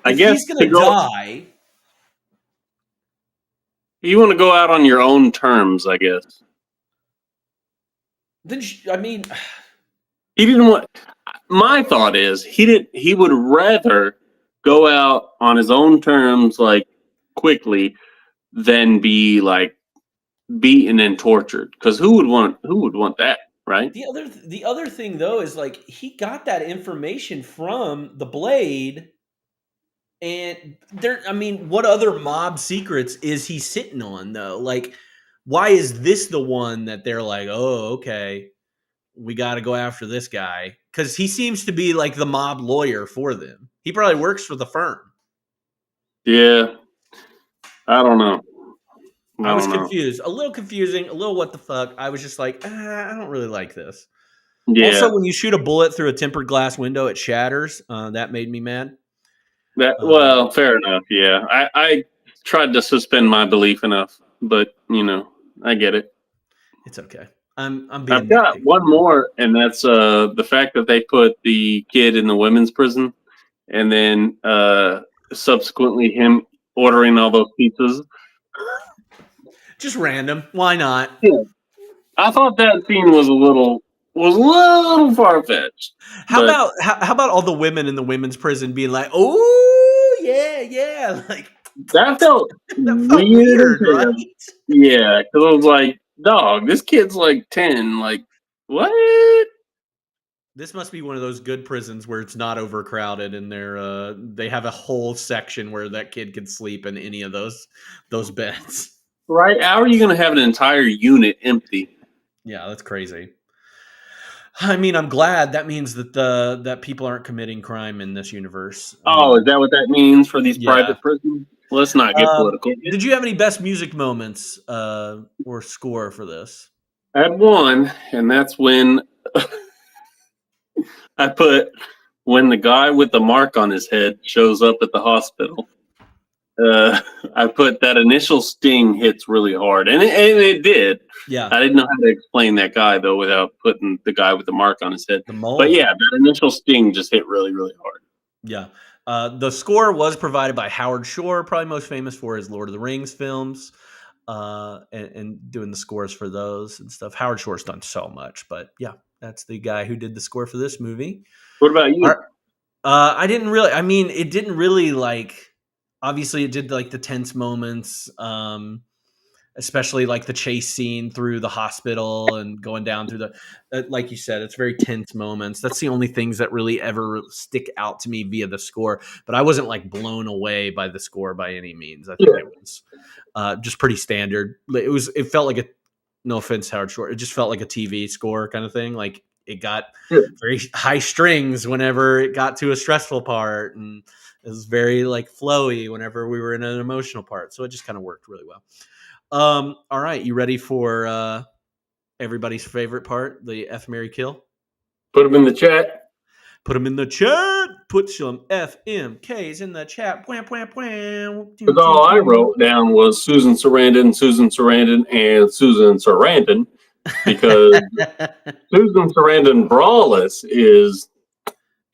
I guess he's gonna die. You want to go out on your own terms, I guess. Then he didn't want. My thought is he would rather go out on his own terms, like quickly, than be like beaten and tortured. Because who would want that, right? The other thing though is like he got that information from the Blade, and what other mob secrets is he sitting on though? Like, why is this the one that they're like, oh, okay, we got to go after this guy? Because he seems to be like the mob lawyer for them. He probably works for the firm. Yeah, I don't know. I was confused. A little confusing. A little what the fuck. I was just like, I don't really like this. Yeah. Also, when you shoot a bullet through a tempered glass window, it shatters. That made me mad. Well, fair enough. Yeah, I tried to suspend my belief enough, but I get it. It's okay. I've got one more, and that's the fact that they put the kid in the women's prison, and then subsequently him ordering all those pizzas. Just random. Why not? Yeah. I thought that scene was a little far fetched. How about all the women in the women's prison being like, "Oh yeah," like that felt weird, right? Yeah, because I was like, "Dog, this kid's like 10. Like, what?" This must be one of those good prisons where it's not overcrowded, and they have a whole section where that kid can sleep in any of those beds. Right? How are you going to have an entire unit empty? Yeah, that's crazy. I mean, I'm glad. That means that that people aren't committing crime in this universe. Oh, is that what that means for these private prisons? Well, let's not get political. Did you have any best music moments or score for this? I had one, and that's when I put when the guy with the mark on his head shows up at the hospital. I put that initial sting hits really hard, and it did. Yeah, I didn't know how to explain that guy though without putting the guy with the mark on his head. The mole. But yeah, that initial sting just hit really, really hard. Yeah, the score was provided by Howard Shore, probably most famous for his Lord of the Rings films, and doing the scores for those and stuff. Howard Shore's done so much, but yeah, that's the guy who did the score for this movie. What about you? I didn't really. I mean, it didn't really like. Obviously, it did like the tense moments, especially like the chase scene through the hospital and going down through like you said, it's very tense moments. That's the only things that really ever stick out to me via the score. But I wasn't like blown away by the score by any means. I think it was just pretty standard. It felt like no offense, Howard Shore. It just felt like a TV score kind of thing. Like it got very high strings whenever it got to a stressful part, and it was very like flowy whenever we were in an emotional part. So it just kind of worked really well. All right. You ready for everybody's favorite part, the F, Marry, Kill? Put them in the chat. Put them in the chat. Put some FMKs in the chat. Because all I wrote down was Susan Sarandon, and Susan Sarandon. Because Susan Sarandon Brawless is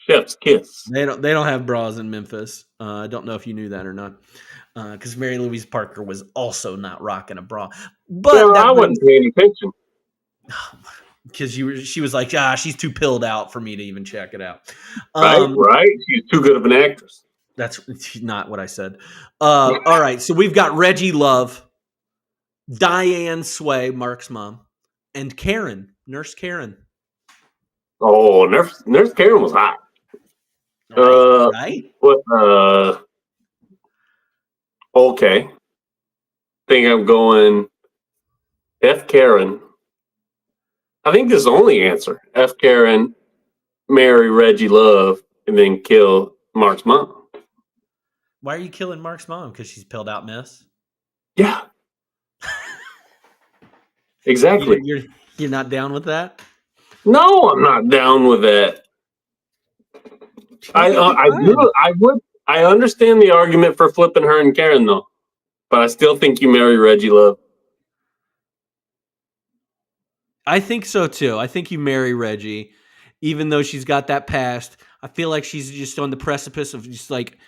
Chef's kiss. They don't have bras in Memphis. I don't know if you knew that or not. Because Mary Louise Parker was also not rocking a bra. But Well, I wasn't paying attention. because she was like, she's too pilled out for me to even check it out. Right? She's too good of an actress. That's not what I said. All right, so we've got Reggie Love, Diane Sway, Mark's mom, and Karen, Nurse Karen. Oh, Nurse Karen was hot. Right? What? Okay. Think I'm going F. Karen. I think this is the only answer. F. Karen, marry Reggie Love, and then kill Mark's mom. Why are you killing Mark's mom? Because she's pilled out mess? Yeah. Exactly. You're not down with that? No, I'm not down with that. I understand the argument for flipping her and Karen though, but I still think you marry Reggie Love. I think so too. I think you marry Reggie, even though she's got that past. I feel like she's just on the precipice of just like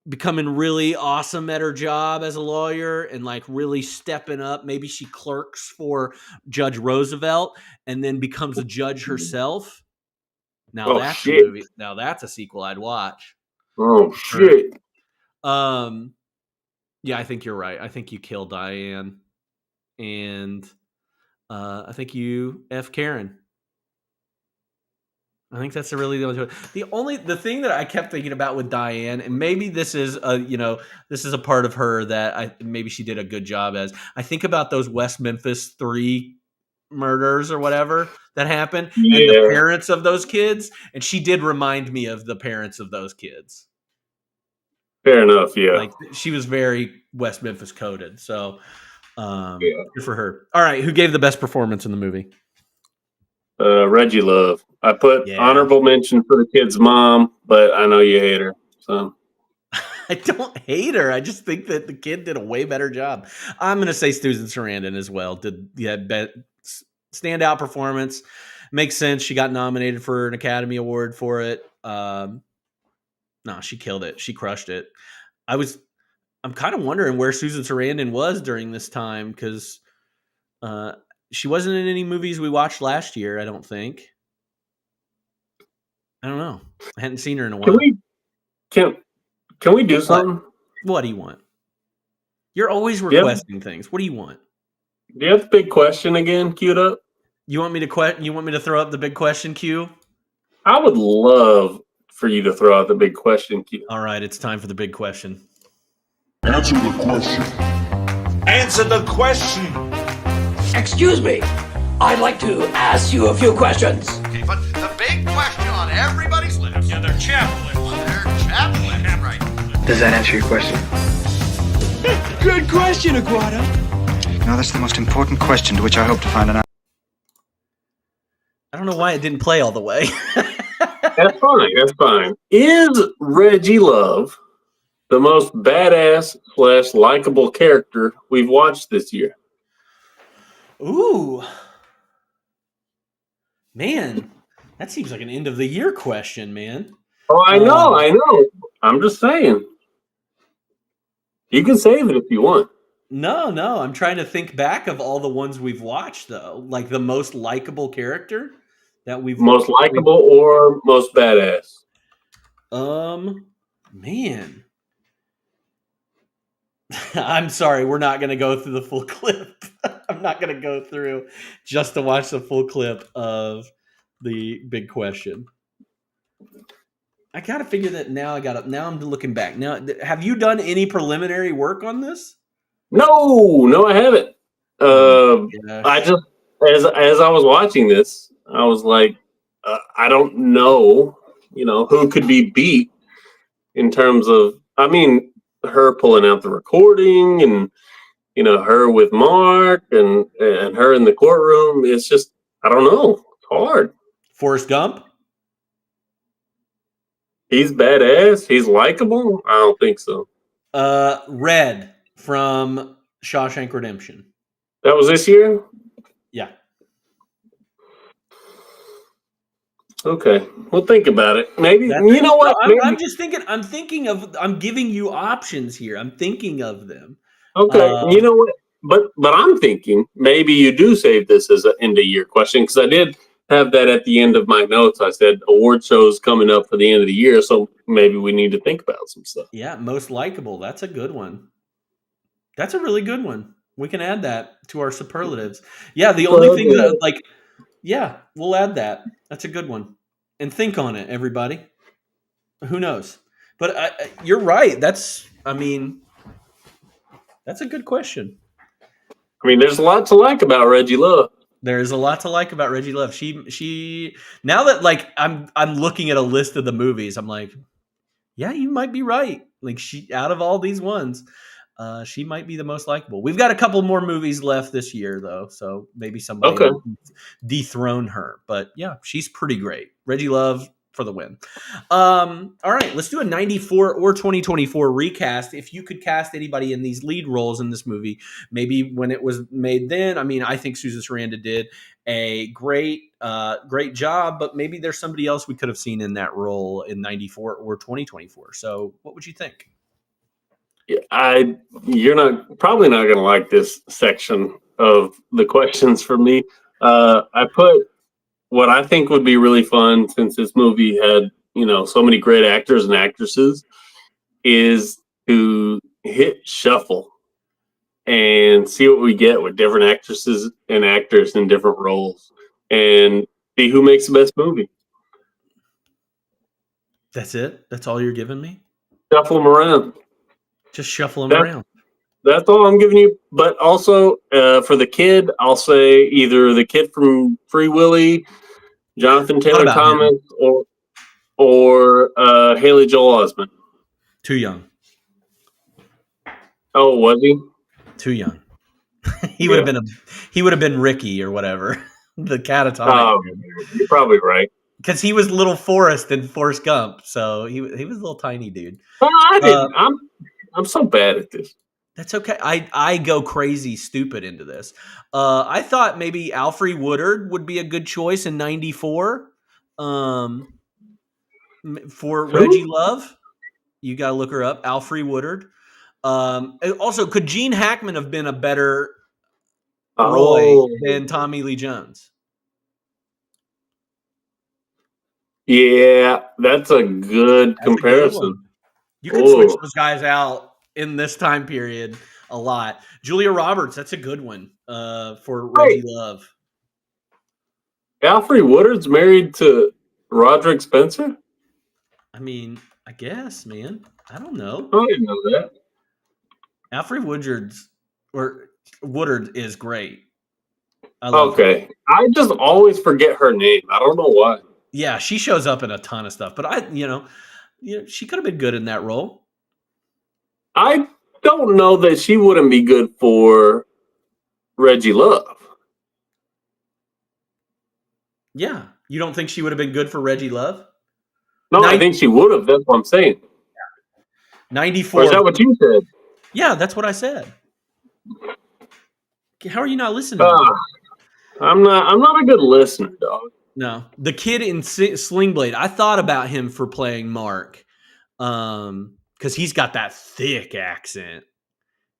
becoming really awesome at her job as a lawyer and like really stepping up. Maybe she clerks for Judge Roosevelt and then becomes a judge herself. Now that's a movie. Now that's a sequel I'd watch. Oh shit. Yeah, I think you're right. I think you kill Diane, and I think you F Karen. I think that's really the thing that I kept thinking about with Diane, and maybe this is a part of her that maybe she did a good job as. I think about those West Memphis 3 murders or whatever that happened, and the parents of those kids, and she did remind me of the parents of those kids. Fair enough, yeah. Like she was very West Memphis coded, so good for her. All right, who gave the best performance in the movie? Reggie Love. I put honorable mention for the kid's mom, but I know you hate her, so. I don't hate her. I just think that the kid did a way better job. I'm going to say Susan Sarandon as well. Standout performance. Makes sense. She got nominated for an Academy Award for it. No, she killed it. She crushed it. I'm kind of wondering where Susan Sarandon was during this time because she wasn't in any movies we watched last year, I don't think. I don't know. I hadn't seen her in a while. Can we do something? What do you want? You're always requesting things. What do you want? Do you have the big question again queued up? You want me to throw up the big question queue? I would love for you to throw out the big question queue. All right, it's time for the big question. Answer the question. Answer the question. Excuse me. I'd like to ask you a few questions. Okay, but the big question on everybody's lips. Yeah, they're chapped lips. They're chapped lips, right. Does that answer your question? Good question, Aguado. No, that's the most important question to which I hope to find an answer. I don't know why it didn't play all the way. That's fine. Is Reggie Love the most badass / likable character we've watched this year? Ooh. Man, that seems like an end of the year question, man. Oh, I know. I'm just saying. You can save it if you want. No. I'm trying to think back of all the ones we've watched, though. Like the most likable character that we've most likable or most badass. Man. I'm sorry, we're not going to go through the full clip. I'm not going to go through just to watch the full clip of the big question. I got to figure that now. Now I'm looking back. Now, have you done any preliminary work on this? No, I haven't. I just as I was watching this, I was like, I don't know, who could be beat in terms of. I mean, her pulling out the recording and her with Mark and her in the courtroom. It's just I don't know. It's hard. Forrest Gump. He's badass. He's likable. I don't think so. Red from Shawshank Redemption. That was this year? Yeah. Okay, well, think about it. Maybe That's you know what? No, I'm just thinking. I'm giving you options here. I'm thinking of them. Okay, you know what? But I'm thinking maybe you do save this as an end of year question because I did have that at the end of my notes. I said award shows coming up for the end of the year, so maybe we need to think about some stuff. Yeah, most likable. That's a good one. That's a really good one. We can add that to our superlatives. Yeah, the only thing that yeah, we'll add that. That's a good one. And think on it, everybody. Who knows? But you're right. That's a good question. I mean, there's a lot to like about Reggie Love. There is a lot to like about Reggie Love. She now that I'm looking at a list of the movies, I'm like, yeah, you might be right. Like she out of all these ones, she might be the most likable. We've got a couple more movies left this year though, so maybe somebody will dethrone her. But yeah, she's pretty great. Reggie Love for the win. All right, let's do a 94 or 2024 recast. If you could cast anybody in these lead roles in this movie, maybe when it was made then, I think Susan Sarandon did a great job, but maybe there's somebody else we could have seen in that role in 94 or 2024. So what would you think? You're probably not going to like this section of the questions for me. I put what I think would be really fun since this movie had, so many great actors and actresses is to hit shuffle and see what we get with different actresses and actors in different roles and see who makes the best movie. That's it? That's all you're giving me? Shuffle them around. Just shuffle them around. That's all I'm giving you. But also for the kid, I'll say either the kid from Free Willy, Jonathan Taylor Thomas, or Haley Joel Osment. Too young. Oh, was he? Too young. He would have been Ricky or whatever. The catatonic. Oh, you're probably right. Because he was little Forrest in Forrest Gump, so he was a little tiny dude. I'm so bad at this. That's okay. I go crazy stupid into this. I thought maybe Alfre Woodard would be a good choice in 94 for Reggie Love. You got to look her up. Alfre Woodard. Also, could Gene Hackman have been a better Roy than Tommy Lee Jones? Yeah, that's a good comparison. You could switch those guys out in this time period a lot. Julia Roberts, that's a good one for Reggie Love. Alfre Woodard's married to Roderick Spencer? I guess, man. I don't know. I didn't know that. Alfre Woodard is great. Okay. I just always forget her name. I don't know why. Yeah, she shows up in a ton of stuff, but she could have been good in that role. I don't know that she wouldn't be good for Reggie Love. Yeah. You don't think she would have been good for Reggie Love? No, I think she would have. That's what I'm saying. 94. Or is that what you said? Yeah, that's what I said. How are you not listening? I'm not a good listener, dog. No. The kid in Sling Blade, I thought about him for playing Mark. Because he's got that thick accent.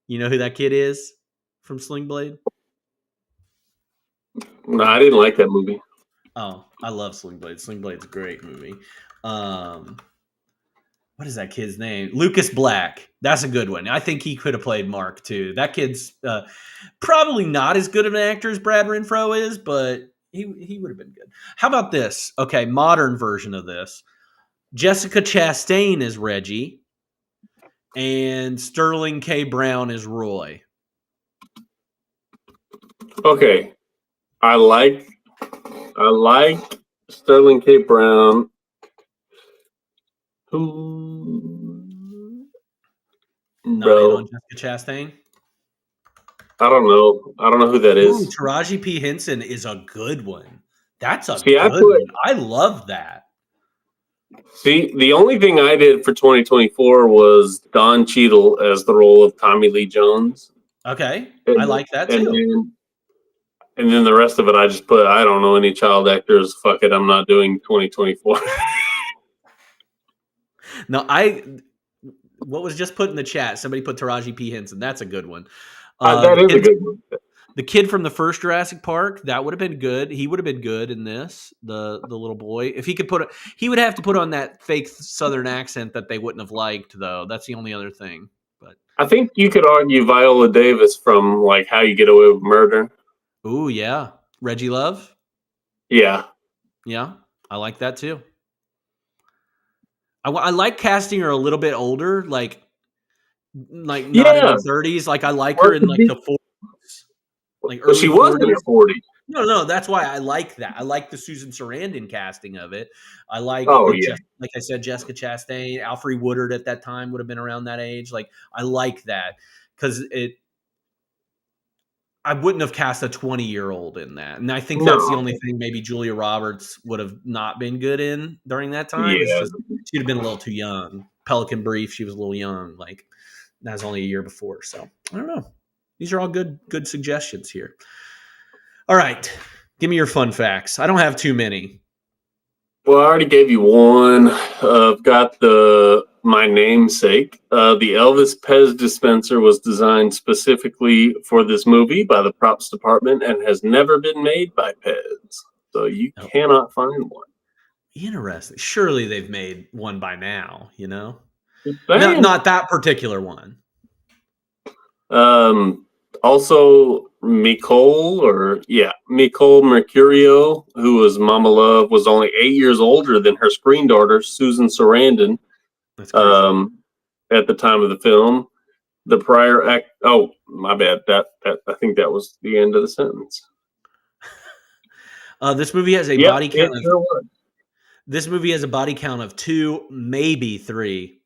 You know who that kid is from Sling Blade? No, I didn't like that movie. Oh, I love Sling Blade. Sling Blade's a great movie. What is that kid's name? Lucas Black. That's a good one. I think he could have played Mark too. That kid's probably not as good of an actor as Brad Renfro is, but he would have been good. How about this? Okay, modern version of this. Jessica Chastain is Reggie, and Sterling K. Brown is Roy. Okay, I like Sterling K. Brown. Who? Bro, on Jessica Chastain. I don't know who that is. Taraji P. Henson is a good one. That's a good one. I love that. See, the only thing I did for 2024 was Don Cheadle as the role of Tommy Lee Jones. Okay, I like that too. And then the rest of it, I just put, I don't know any child actors. Fuck it, I'm not doing 2024. No, what was just put in the chat? Somebody put Taraji P. Henson. That's a good one. That is a good one. The kid from the first Jurassic Park, that would have been good. He would have been good in this. The little boy, if he could he would have to put on that fake Southern accent that they wouldn't have liked, though. That's the only other thing. But I think you could argue Viola Davis from like How You Get Away with Murder. Ooh, yeah, Reggie Love. Yeah, I like that too. I like casting her a little bit older, like not in her 30s. Like I like her in like the 40s, like early. She was in her 40s. No, that's why I like that. I like the Susan Sarandon casting of it. I like, like I said, Jessica Chastain, Alfre Woodard at that time would have been around that age. Like I like that because I wouldn't have cast a 20-year-old in that. And I think that's the only thing maybe Julia Roberts would have not been good in during that time. Yeah. She'd have been a little too young. Pelican Brief, she was a little young. Like that was only a year before. So I don't know. These are all good suggestions here. All right. Give me your fun facts. I don't have too many. Well, I already gave you one. I've got my namesake. The Elvis Pez dispenser was designed specifically for this movie by the props department and has never been made by Pez. So you cannot find one. Interesting. Surely they've made one by now, you know? Not that particular one. Also, Nicole Mercurio, who was Mama Love, was only 8 years older than her screen daughter, Susan Sarandon, at the time of the film. The prior act. Oh, my bad. That I think that was the end of the sentence. This movie has a body count. This movie has a body count of 2, maybe 3,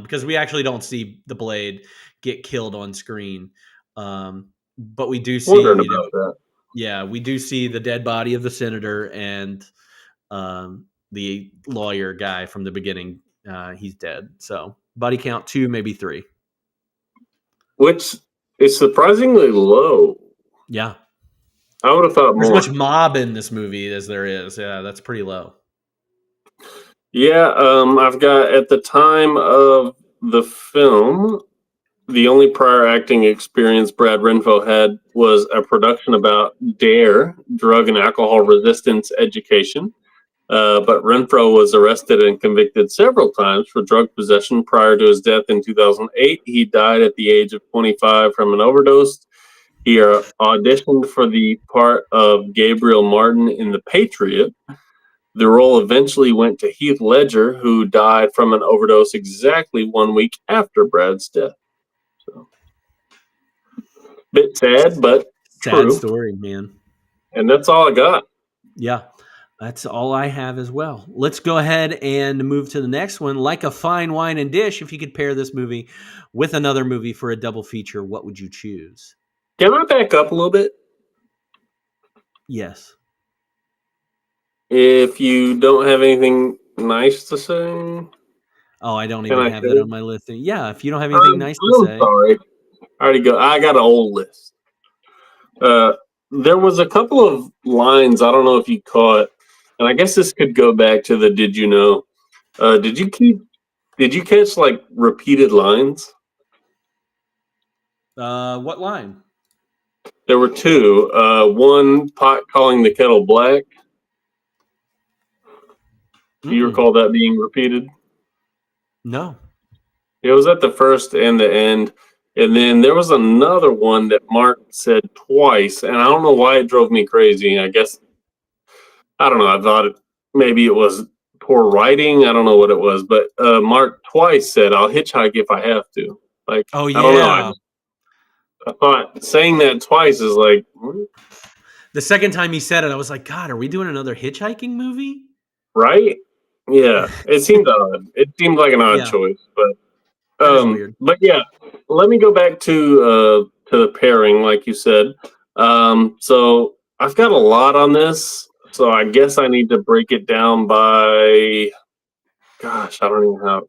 because we actually don't see the Blade get killed on screen. But we do see, we do see the dead body of the senator and the lawyer guy from the beginning. He's dead. So body count 2, maybe 3. Which is surprisingly low. Yeah. I would have thought more. There's much mob in this movie as there is. Yeah, that's pretty low. Yeah, I've got at the time of the film, the only prior acting experience Brad Renfro had was a production about DARE, drug and alcohol resistance education. But Renfro was arrested and convicted several times for drug possession prior to his death in 2008. He died at the age of 25 from an overdose. He auditioned for the part of Gabriel Martin in The Patriot. The role eventually went to Heath Ledger, who died from an overdose exactly 1 week after Brad's death. So, bit sad, but sad story, man. And that's all I got. Yeah, that's all I have as well. Let's go ahead and move to the next one. Like a Fine Wine and Dish, if you could pair this movie with another movie for a double feature, what would you choose? Can I back up a little bit? Yes. If you don't have anything nice to say. Oh, I don't even have that on my list. Yeah, if you don't have anything nice to say. Sorry. I got an old list. There was a couple of lines, I don't know if you caught, and I guess this could go back to the Did You Know? Did you catch like repeated lines? What line? There were 2. One, pot calling the kettle black. Do you recall that being repeated? No. It was at the first and the end. And then there was another one that Mark said twice. And I don't know why it drove me crazy. I guess, I don't know. I thought maybe it was poor writing. I don't know what it was. But Mark twice said, "I'll hitchhike if I have to." Like, oh, yeah. I don't know. I thought saying that twice is like. The second time he said it, I was like, God, are we doing another hitchhiking movie? Right? Yeah, it seemed odd. It seemed like an odd choice, but yeah. Let me go back to the pairing, like you said. So I've got a lot on this, so I guess I need to break it down by. Gosh, I don't even know.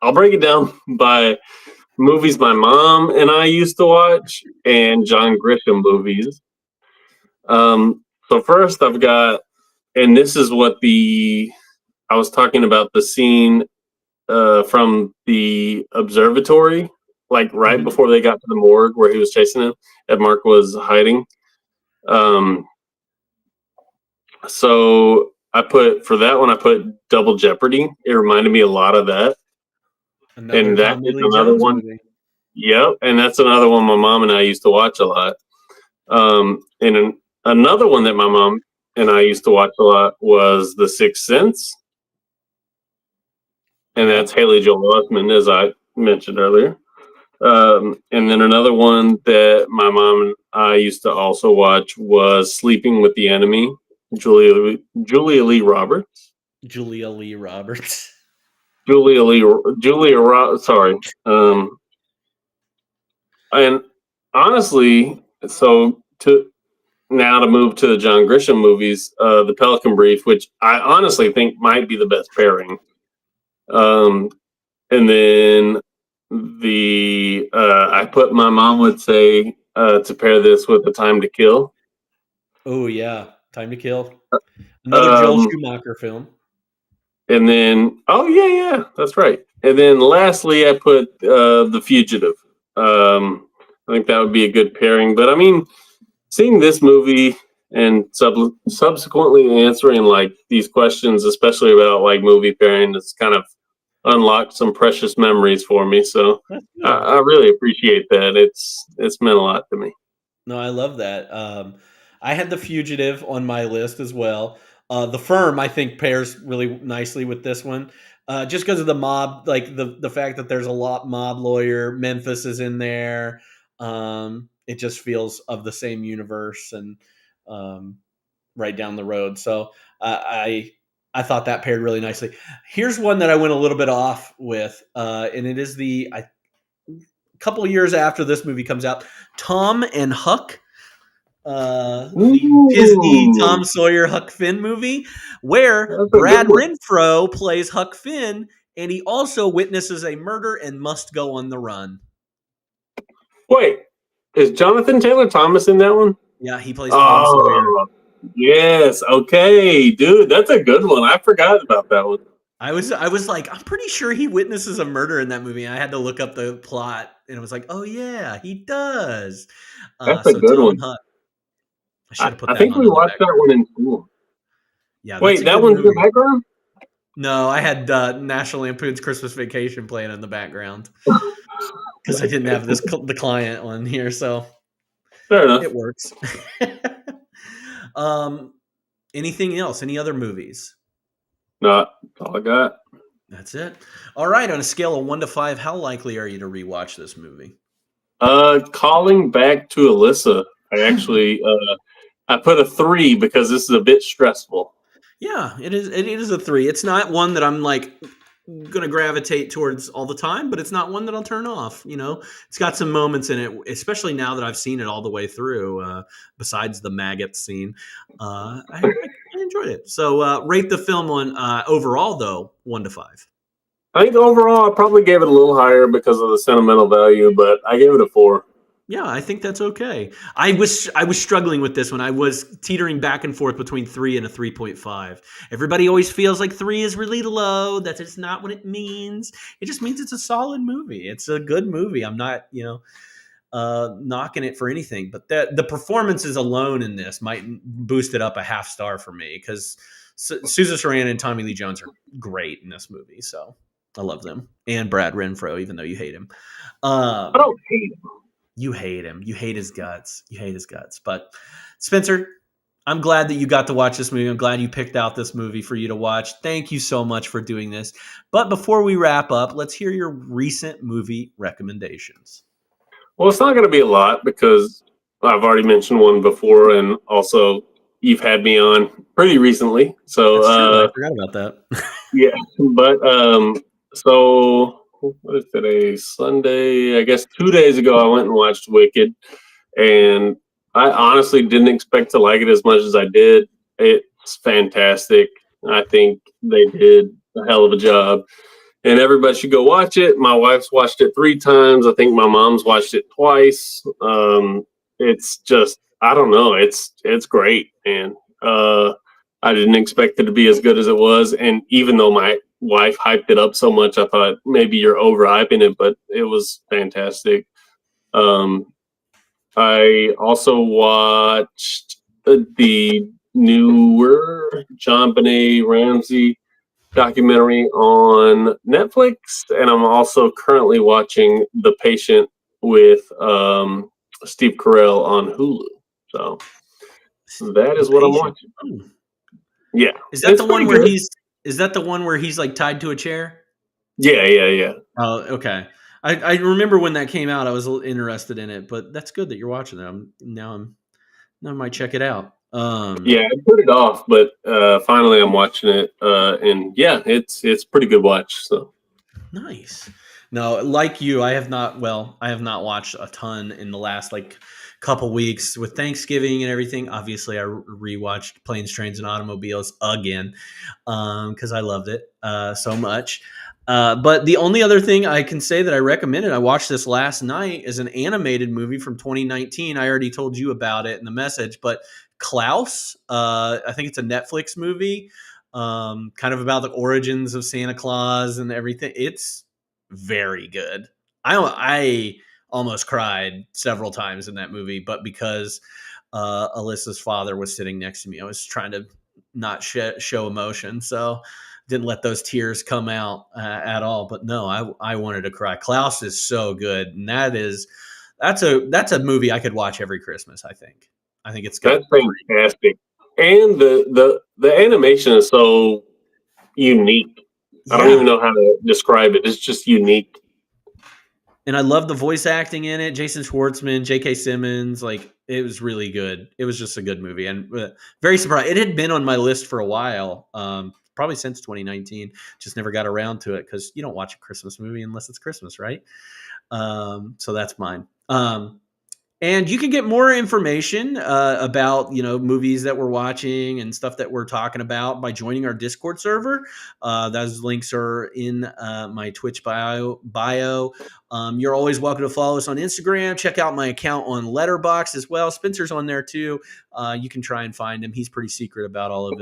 I'll break it down by movies my mom and I used to watch, and John Grisham movies. So first I've got, and this is what I was talking about the scene from the observatory, like right before they got to the morgue where he was chasing him, and Mark was hiding. So I put Double Jeopardy. It reminded me a lot of that. And that is another one. Yep, and that's another one my mom and I used to watch a lot. And another one that my mom and I used to watch a lot was The Sixth Sense. And that's Haley Joel Osment, as I mentioned earlier. And then another one that my mom and I used to also watch was Sleeping with the Enemy, Julia Lee Roberts. Sorry. And honestly, so to move to the John Grisham movies, The Pelican Brief, which I honestly think might be the best pairing. And then I put, my mom would say, to pair this with The Time to Kill. Oh yeah, Time to Kill. Another Joel Schumacher film. And then, that's right. And then lastly, I put The Fugitive. I think that would be a good pairing. But I mean, seeing this movie and subsequently answering like these questions, especially about like movie pairing, it's kind of unlocked some precious memories for me. So I really appreciate that. It's meant a lot to me. No, I love that. I had The Fugitive on my list as well. The Firm, I think, pairs really nicely with this one. Just because of the mob, like the fact that there's a lot mob lawyer, Memphis is in there. It just feels of the same universe and right down the road. So I thought that paired really nicely. Here's one that I went a little bit off with, and it is a couple of years after this movie comes out, Tom and Huck. The Disney Tom Sawyer Huck Finn movie, where Brad Renfro plays Huck Finn, and he also witnesses a murder and must go on the run. Wait, is Jonathan Taylor Thomas in that one? Yeah, he plays Tom Sawyer. Yes, okay, dude, that's a good one. I forgot about that one. I was like, I'm pretty sure he witnesses a murder in that movie. I had to look up the plot, and it was like, oh yeah, he does. That's a good one. Huck. I think we watched that one in school. Yeah. Wait, that one's in the background? No, I had National Lampoon's Christmas Vacation playing in the background because I didn't have the client on here, so fair enough. It works. Anything else? Any other movies? No, that's all I got. That's it. All right. On a scale of 1 to 5, how likely are you to rewatch this movie? Calling Back to Alyssa. I actually I put a 3 because this is a bit stressful. Yeah, it is. It is a 3. It's not one that I'm like going to gravitate towards all the time, but it's not one that I'll turn off. You know, it's got some moments in it, especially now that I've seen it all the way through. Besides the maggot scene, I enjoyed it. So rate the film on overall though 1 to 5. I think overall I probably gave it a little higher because of the sentimental value, but I gave it a 4. Yeah, I think that's okay. I was struggling with this one. I was teetering back and forth between 3 and a 3.5. Everybody always feels like 3 is really low. That's just not what it means. It just means it's a solid movie. It's a good movie. I'm not, knocking it for anything. But the performances alone in this might boost it up a half star for me because Susan Sarandon and Tommy Lee Jones are great in this movie. So I love them. And Brad Renfro, even though you hate him. I don't hate him. You hate him. You hate his guts. But Spencer, I'm glad that you got to watch this movie. I'm glad you picked out this movie for you to watch. Thank you so much for doing this. But before we wrap up, let's hear your recent movie recommendations. Well, it's not going to be a lot because I've already mentioned one before, and also you've had me on pretty recently. So I forgot about that. Yeah, but so what is today? Sunday. I guess 2 days ago I went and watched Wicked, and I honestly didn't expect to like it as much as I did. It's fantastic. I think they did a hell of a job, and everybody should go watch it. My wife's watched it 3 times. I think my mom's watched it twice. It's just I don't know. It's great, and I didn't expect it to be as good as it was. And even though my wife hyped it up so much, I thought maybe you're overhyping it, but it was fantastic. I also watched the newer John Benet Ramsey documentary on Netflix, and I'm also currently watching The Patient with Steve Carell on Hulu. So that is what I'm watching. Ooh. Yeah, Is that it's the one pretty where good. is that the one where he's like tied to a chair? Yeah. Oh, okay. I remember when that came out. I was a little interested in it, but that's good that you're watching it. Now I might check it out. Yeah, I put it off, but finally I'm watching it, and yeah, it's pretty good watch. So Nice. No, like you, I have not watched a ton in the last like couple weeks with Thanksgiving and everything. Obviously, I rewatched Planes, Trains, and Automobiles again because I loved it so much. But the only other thing I can say that I recommended, I watched this last night, is an animated movie from 2019. I already told you about it in the message, but Klaus, I think it's a Netflix movie, kind of about the origins of Santa Claus and everything. It's very good. I almost cried several times in that movie, but because Alyssa's father was sitting next to me, I was trying to not show emotion, so didn't let those tears come out at all. But no, I wanted to cry. Klaus is so good, and that's a movie I could watch every Christmas. I think it's got that's fantastic, and the animation is so unique. I don't even know how to describe it. It's just unique. And I love the voice acting in it. Jason Schwartzman, J.K. Simmons, like it was really good. It was just a good movie, and very surprised. It had been on my list for a while, probably since 2019. Just never got around to it because you don't watch a Christmas movie unless it's Christmas, right? So that's mine. And you can get more information about movies that we're watching and stuff that we're talking about by joining our Discord server. Those links are in my Twitch bio. You're always welcome to follow us on Instagram. Check out my account on Letterboxd as well. Spencer's on there too. You can try and find him. He's pretty secret about all of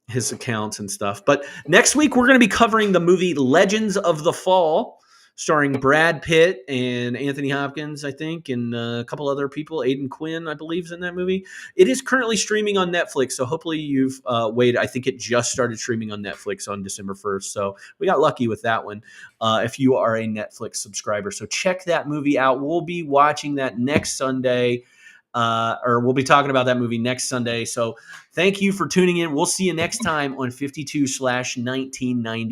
his accounts and stuff. But next week we're going to be covering the movie Legends of the Fall, starring Brad Pitt and Anthony Hopkins, I think, and a couple other people. Aidan Quinn, I believe, is in that movie. It is currently streaming on Netflix, so hopefully you've waited. I think it just started streaming on Netflix on December 1st, so we got lucky with that one if you are a Netflix subscriber. So check that movie out. We'll be watching that next Sunday, or we'll be talking about that movie next Sunday. So thank you for tuning in. We'll see you next time on 52/1990.